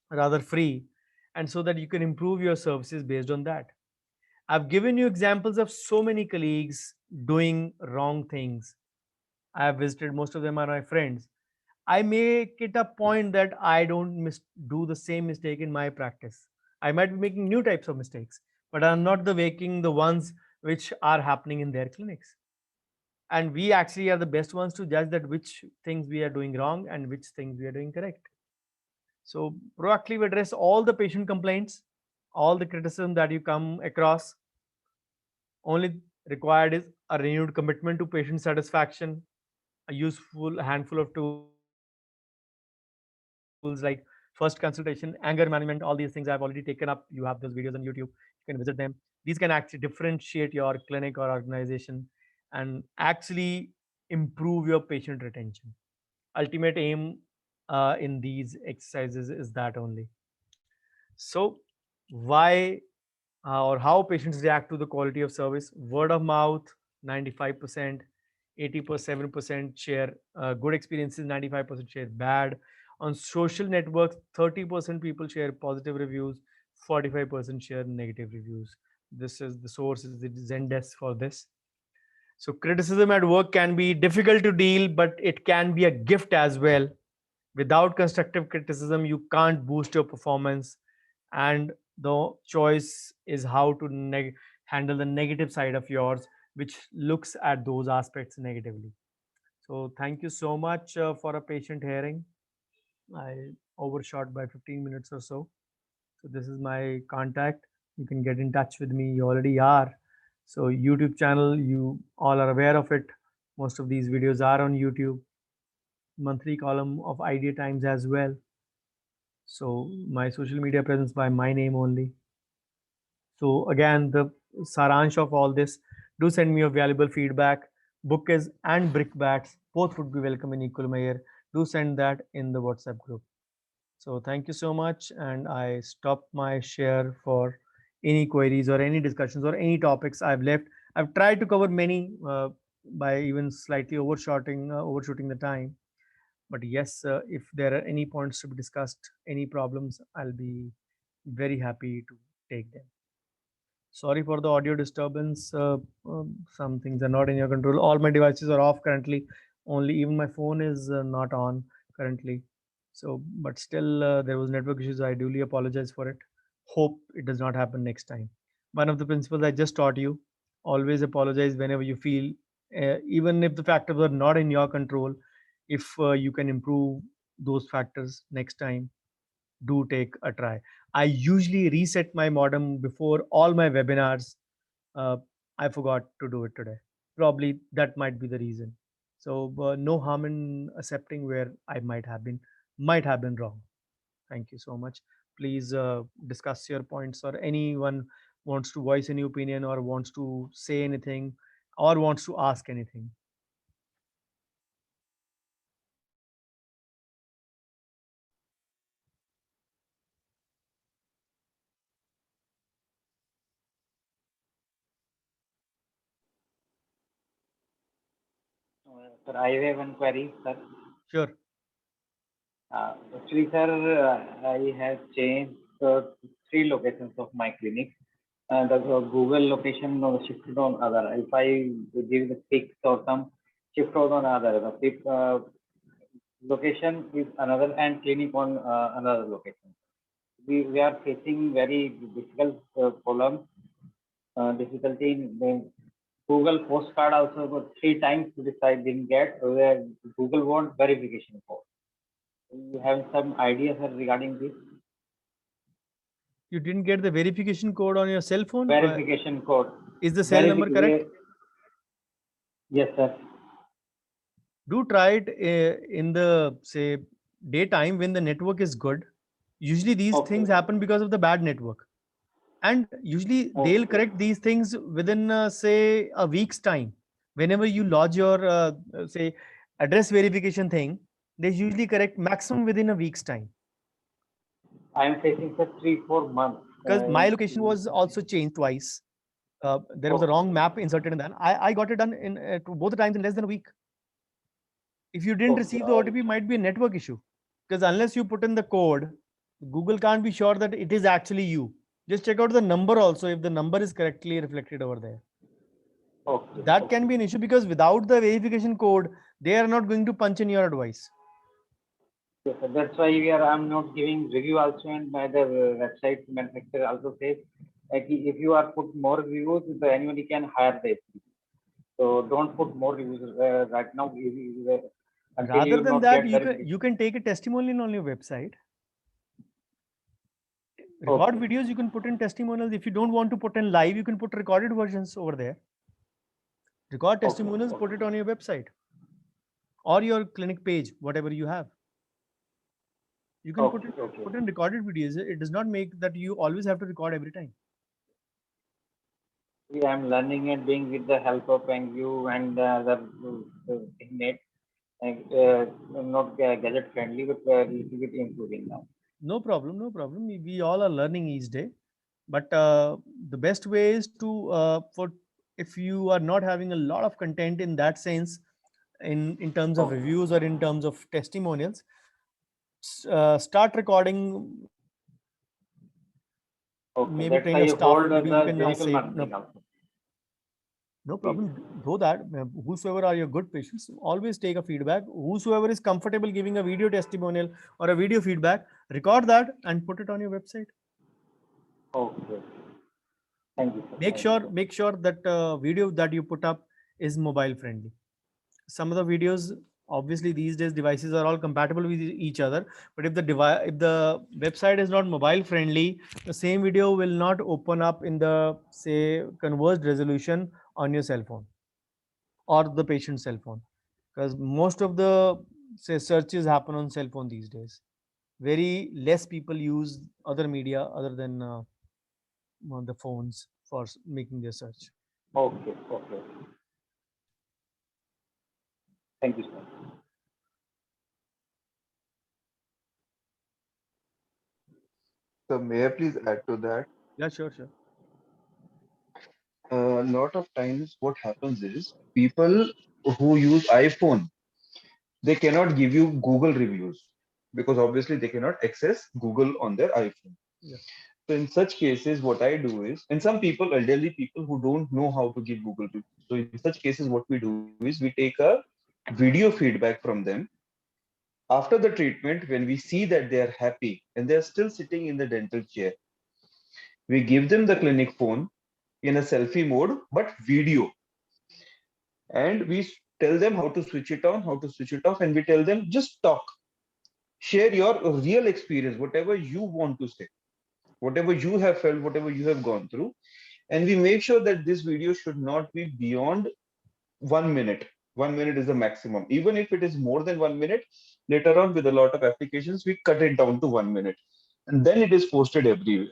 rather free, and so that you can improve your services based on that. I've given you examples of so many colleagues doing wrong things. I have visited, most of them are my friends. I make it a point that I don't do the same mistake in my practice. I might be making new types of mistakes, but I'm not making the ones which are happening in their clinics. And we actually are the best ones to judge that which things we are doing wrong and which things we are doing correct. So proactively address all the patient complaints, all the criticism that you come across. Only required is a renewed commitment to patient satisfaction, a useful handful of tools like first consultation, anger management, all these things I've already taken up. You have those videos on YouTube. You can visit them. These can actually differentiate your clinic or organization and actually improve your patient retention. Ultimate aim in these exercises is that only. So, why or how patients react to the quality of service? Word of mouth, 95%, 87% share good experiences, 95% share bad. On social networks, 30% people share positive reviews, 45% share negative reviews. This is the source, is the Zendesk for this. So criticism at work can be difficult to deal, but it can be a gift as well. Without constructive criticism, you can't boost your performance, and the choice is how to handle the negative side of yours, which looks at those aspects negatively. So thank you so much for a patient hearing. I overshot by 15 minutes or so. So this is my contact. You can get in touch with me. You already are. So YouTube channel, you all are aware of it. Most of these videos are on YouTube. Monthly column of Idea Times as well. So my social media presence by my name only. So again, the saransh of all this: do send me your valuable feedback. Bookers and brickbats both would be welcome in equal measure. Do send that in the WhatsApp group. So thank you so much, and I stop my share for any queries or any discussions or any topics I've left. I've tried to cover many by even slightly overshooting the time. But yes, if there are any points to be discussed, any problems, I'll be very happy to take them. Sorry for the audio disturbance. Some things are not in your control. All my devices are off currently. Only even my phone is not on currently. So, but still, there was network issues. I duly apologize for it. Hope it does not happen next time. One of the principles I just taught you: always apologize whenever you feel, even if the factors are not in your control. If you can improve those factors next time, do take a try. I usually reset my modem before all my webinars. Uh, I forgot to do it today. Probably that might be the reason. So no harm in accepting where I might have been wrong. Thank you so much. Please discuss your points, or anyone wants to voice any opinion or wants to say anything or wants to ask anything. Sir, I have one query, sir. Sure. Actually, sir, I have changed 3 locations of my clinic. The Google location shifted on other. If I give the fix or some shift on another. The location is another and clinic on another location. We are facing very difficult problem, difficulty in the Google postcard also got 3 times this I didn't get where Google want verification code. You have some ideas regarding this You didn't get the verification code on your cell phone? verification code? Is the cell number correct? Yes, sir. Do try it in the, say, daytime when the network is good. Usually these Okay. things happen because of the bad network. And usually they'll Okay. correct these things within, say, a week's time. Whenever you lodge your, say, address verification thing, they usually correct maximum within a week's time. I am facing for 3-4 months. Because my location was also changed twice. There was a wrong map inserted in that. I got it done in both the times in less than a week. If you didn't Okay. receive the OTP, might be a network issue. Because unless you put in the code, Google can't be sure that it is actually you. Just check out the number also if the number is correctly reflected over there. Okay. That can be an issue because without the verification code, they are not going to punch in your advice. Yes, sir. That's why I'm not giving review also, and by the website manufacturer also says like if you are put more reviews, anybody can hire this. So don't put more reviews right now. Until Rather you than not that, get you can take a testimonial on your website. Record Okay. videos, you can put in testimonials. If you don't want to put in live, you can put recorded versions over there. Record testimonials, put it on your website or your clinic page, whatever you have. You can Okay, okay. put in recorded videos. It does not make that you always have to record every time. Yeah, I'm learning and being with the help of you and other teammates. Not gadget friendly, but little bit improving now. No problem, no problem. We all are learning each day. But the best way is to, if you are not having a lot of content in that sense, in terms of Okay. reviews or in terms of testimonials, start recording. Okay, Maybe that's train why your you staff. hold Maybe the you can clinical say, marketing also. no problem, do that. Whosoever are your good patients, always take a feedback. Whosoever is comfortable giving a video testimonial or a video feedback, record that and put it on your website. Okay. Thank you, sir. Make sure that video that you put up is mobile friendly. Some of the videos, obviously these days devices are all compatible with each other, but if the website is not mobile friendly, the same video will not open up in the, say, converged resolution on your cell phone or the patient's cell phone, because most of the, say, searches happen on cell phone these days. Very less people use other media other than on the phones for making their search. Okay, okay. Thank you, sir. So may I please add to that? Yeah, sure. A lot of times what happens is people who use iPhone, they cannot give you Google reviews because obviously they cannot access Google on their iPhone. Yeah. So in such cases, what I do is, and some people, elderly people who don't know how to give Google reviews. So in such cases, what we do is we take a video feedback from them. After the treatment, when we see that they are happy and they are still sitting in the dental chair, we give them the clinic phone in a selfie mode, but video. And we tell them how to switch it on, how to switch it off, and we tell them just talk. Share your real experience, whatever you want to say, whatever you have felt, whatever you have gone through. And we make sure that this video should not be beyond 1 minute. 1 minute is the maximum. Even if it is more than 1 minute, later on with a lot of applications, we cut it down to 1 minute. And then it is posted everywhere.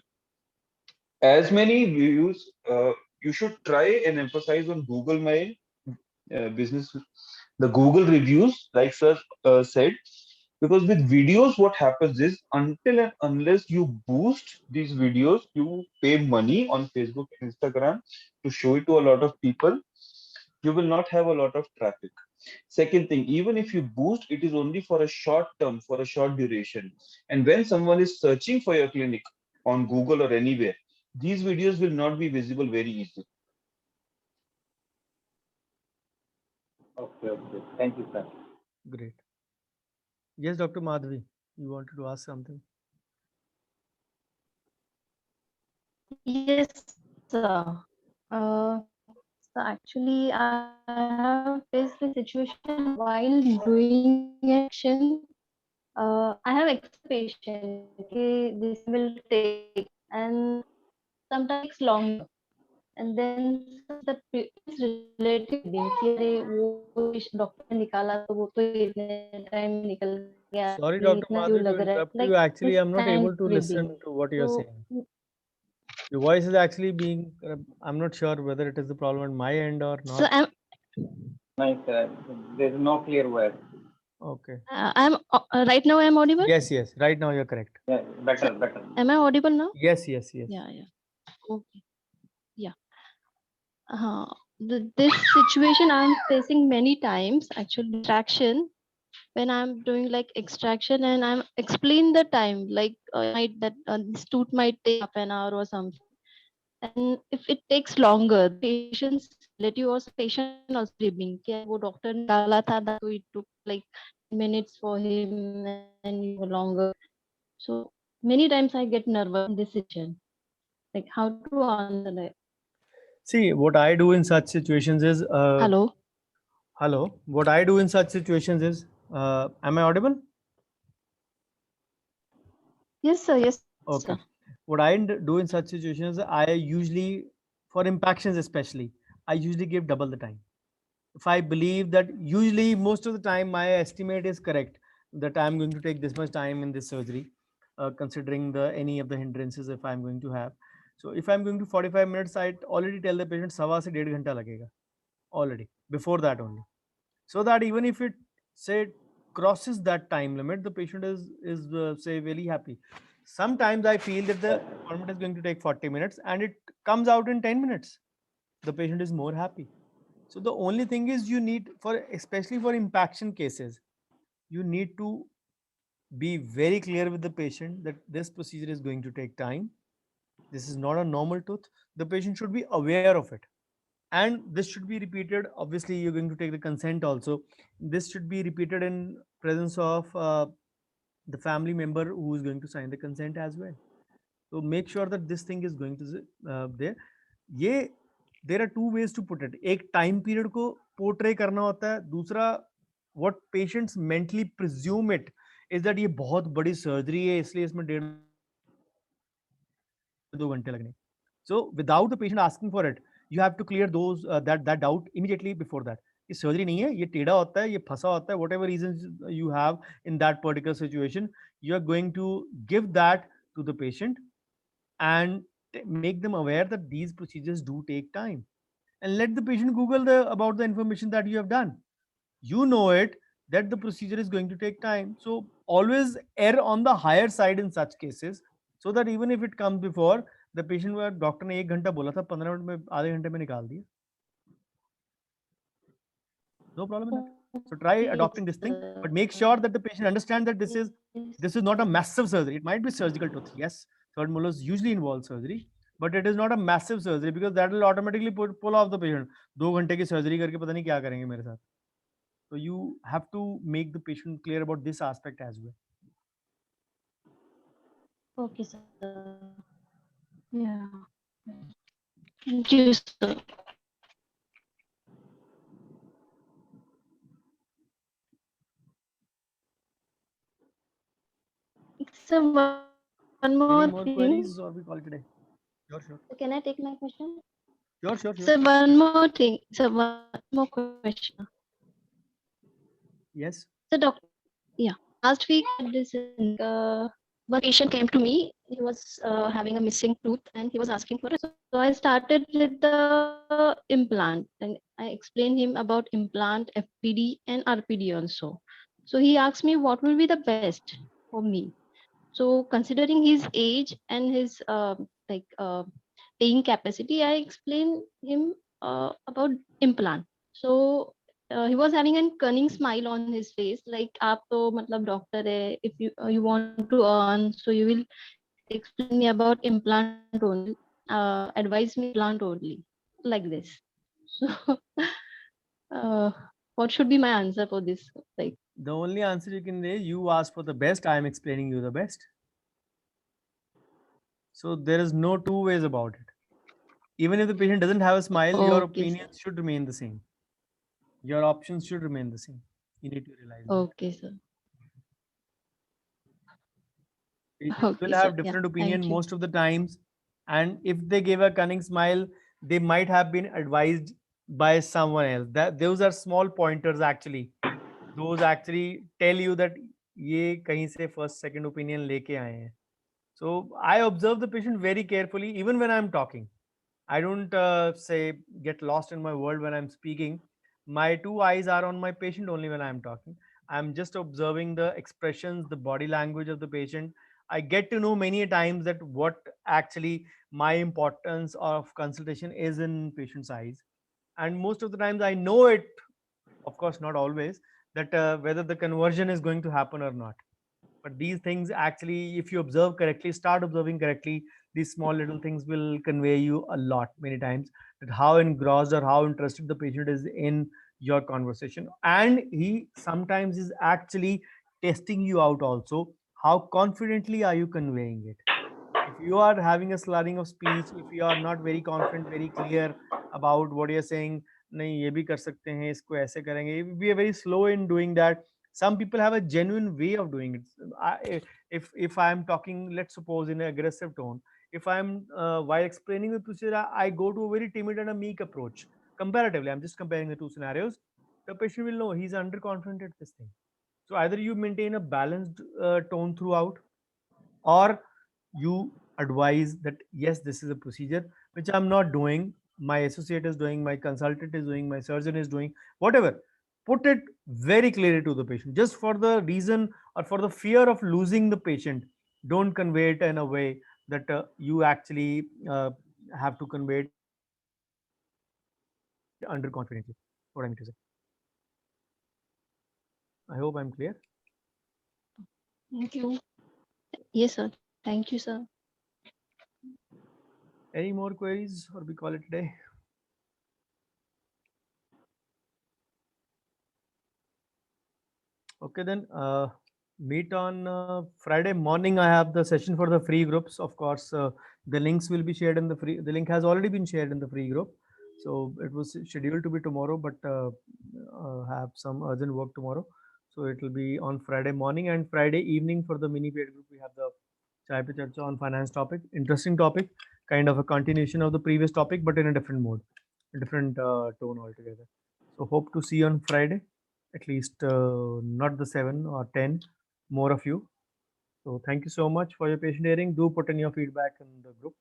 As many views, you should try and emphasize on Google My Business, the Google reviews, like sir said, because with videos, what happens is until and unless you boost these videos, you pay money on Facebook and Instagram to show it to a lot of people, you will not have a lot of traffic. Second thing, even if you boost, it is only for a short term, for a short duration. And when someone is searching for your clinic on Google or anywhere, these videos will not be visible very easily. Okay, okay. Thank you, sir. Great. Yes, Dr. Madhavi, you wanted to ask something? Yes, sir. So actually, I have faced the situation while doing action. I have expected patient, okay, this will take, and sometimes takes longer. And then the is relative दिन कि अरे वो doctor ने निकाला तो वो तो इतने टाइम में निकल गया Sorry, अभी Dr. इतना क्यों Madhavi, to लग रहा है interrupt you. like Actually, this I'm not kind able to breathing. listen to what you're So saying. Your voice is actually being, I'm not sure whether it is the problem on my end or so not. Nice, sir. There's no clear word. Okay. I'm right now I'm audible. Yes, yes. Right now you're correct. Yeah, better, better. Am I audible now? Yes, yes, yes. Yeah, yeah. Okay. Yeah. This situation I'm facing many times. Actually, distraction when I'm doing like extraction and I'm explain the time like might that this tooth might take half an hour or something. And if it takes longer, patient's relative or patient also dreaming. कि वो doctor ने डाला था that so it took like minutes for him and longer. So many times I get nervous in this situation. Like how to answer that? See, what I do in such situations is, Hello. hello. What I do in such situations is, am I audible? Yes, sir. Yes, Okay. sir. What I do in such situations, I usually, for impactions especially, I usually give double the time. If I believe that usually most of the time my estimate is correct, that I'm going to take this much time in this surgery, considering the any of the hindrances if I'm going to have. So if I'm going to 45 minutes, I already tell the patient सवा से 1.5 घंटा लगेगा already before that only, so that even if it say crosses that time limit, the patient is say really happy. Sometimes I feel that the appointment is going to take 40 minutes and it comes out in 10 minutes. The patient is more happy. So the only thing is you need for especially for impaction cases, you need to be very clear with the patient that this procedure is going to take time. This is not a normal tooth. The patient should be aware of it. And this should be repeated. Obviously, you're going to take the consent also. This should be repeated in presence of the family member who is going to sign the consent as well. So make sure that this thing is going to there. ये there are two ways to put it. एक time period को portray करना होता है. दूसरा what patients mentally presume it is that ये बहुत बड़ी surgery है इसलिए इसमें 1.5-2 घंटे लगने. So without the patient asking for it, you have to clear those that doubt immediately before that. ये सर्जरी नहीं है, ये टेढ़ा होता है, ये फंसा होता है, whatever reasons you have in that particular situation, you are going to give that to the patient and make them aware that these procedures do take time, and let the patient Google about the information that you have done. You know it that the procedure is going to take time, so always err on the higher side in such cases, so that even if it comes before the patient where doctor ने 1 घंटा बोला था 15 minute में आधे घंटे में निकाल दिया. No problem in that. So try adopting this thing, but make sure that the patient understands that this is not a massive surgery. It might be surgical tooth, yes. Third molars usually involve surgery, but it is not a massive surgery because that will automatically pull off the patient. 2 घंटे की surgery करके पता नहीं क्या करेंगे मेरे साथ. So you have to make the patient clear about this aspect as well. Okay, sir. Yeah. Thank you, sir. So one more Any more thing. queries or we call it today? Sure, sure. Can I take my question? Sure, sure, sure. So one more thing. So one more question. Yes. So doctor, yeah. Last week this one patient came to me. He was having a missing tooth and he was asking for it. So I started with the implant and I explained him about implant, FPD and RPD also. So he asked me what will be the best for me. So considering his age and his paying capacity, I explained him about implant. So he was having a cunning smile on his face, like "आप तो मतलब doctor है. If you want to earn, so you will explain me about implant only, advise me implant only, like this." So what should be my answer for this? Like, The only answer you can say, you asked for the best, I am explaining you the best. So there is no two ways about it. Even if the patient doesn't have a smile, your okay, sir. opinions should remain the same. Your options should remain the same. You need to realize that. Okay, sir. Patients Okay, will sir. have Yeah, different opinion thank you. most of the times, and if they give a cunning smile, they might have been advised by someone else. That those are small pointers actually. Those actually tell you that ये कहीं से first second opinion लेके आए हैं. So I observe the patient very carefully even when I'm talking. I don't say get lost in my world when I'm speaking. My two eyes are on my patient only when I'm talking. I'm just observing the expressions, the body language of the patient. I get to know many a times that what actually my importance of consultation is in patient's eyes. And most of the times I know it, of course, not always, that whether the conversion is going to happen or not. But these things actually, if you observe correctly, start observing correctly, these small little things will convey you a lot many times, that how engrossed or how interested the patient is in your conversation. And he sometimes is actually testing you out also. How confidently are you conveying it? If you are having a slurring of speech, if you are not very confident, very clear about what you're saying, नहीं ये भी कर सकते हैं, इसको ऐसे करेंगे, we are very slow in doing that. Some people have a genuine way of doing it. If I am talking, let's suppose, in an aggressive tone, if I'm while explaining the procedure, I go to a very timid and a meek approach. Comparatively, I'm just comparing the two scenarios. The patient will know he's underconfident at this thing. So either you maintain a balanced tone throughout, or you advise that yes, this is a procedure which I'm not doing, my associate is doing, my consultant is doing, my surgeon is doing, whatever. Put it very clearly to the patient, just for the reason or for the fear of losing the patient. Don't convey it in a way that you actually have to convey it underconfidently. What I mean to say. I hope I'm clear. Thank you. Yes, sir. Thank you, sir. Any more queries, or we call it a day? Okay, then meet on Friday morning. I have the session for the free groups. Of course, the links will be shared in the free. The link has already been shared in the free group. So it was scheduled to be tomorrow, but have some urgent work tomorrow. So it will be on Friday morning, and Friday evening for the mini paid group. We have the Chai Pe Charcha on finance topic. Interesting topic, kind of a continuation of the previous topic, but in a different mode, a different tone altogether. So hope to see you on Friday, at least not the 7 or 10, more of you. So thank you so much for your patient hearing. Do put in your feedback in the group,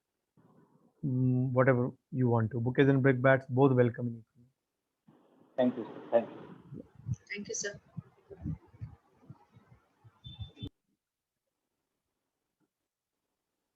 whatever you want to. Bouquets and brickbats, both welcome. Thank you, sir. Thank you. Thank you, sir.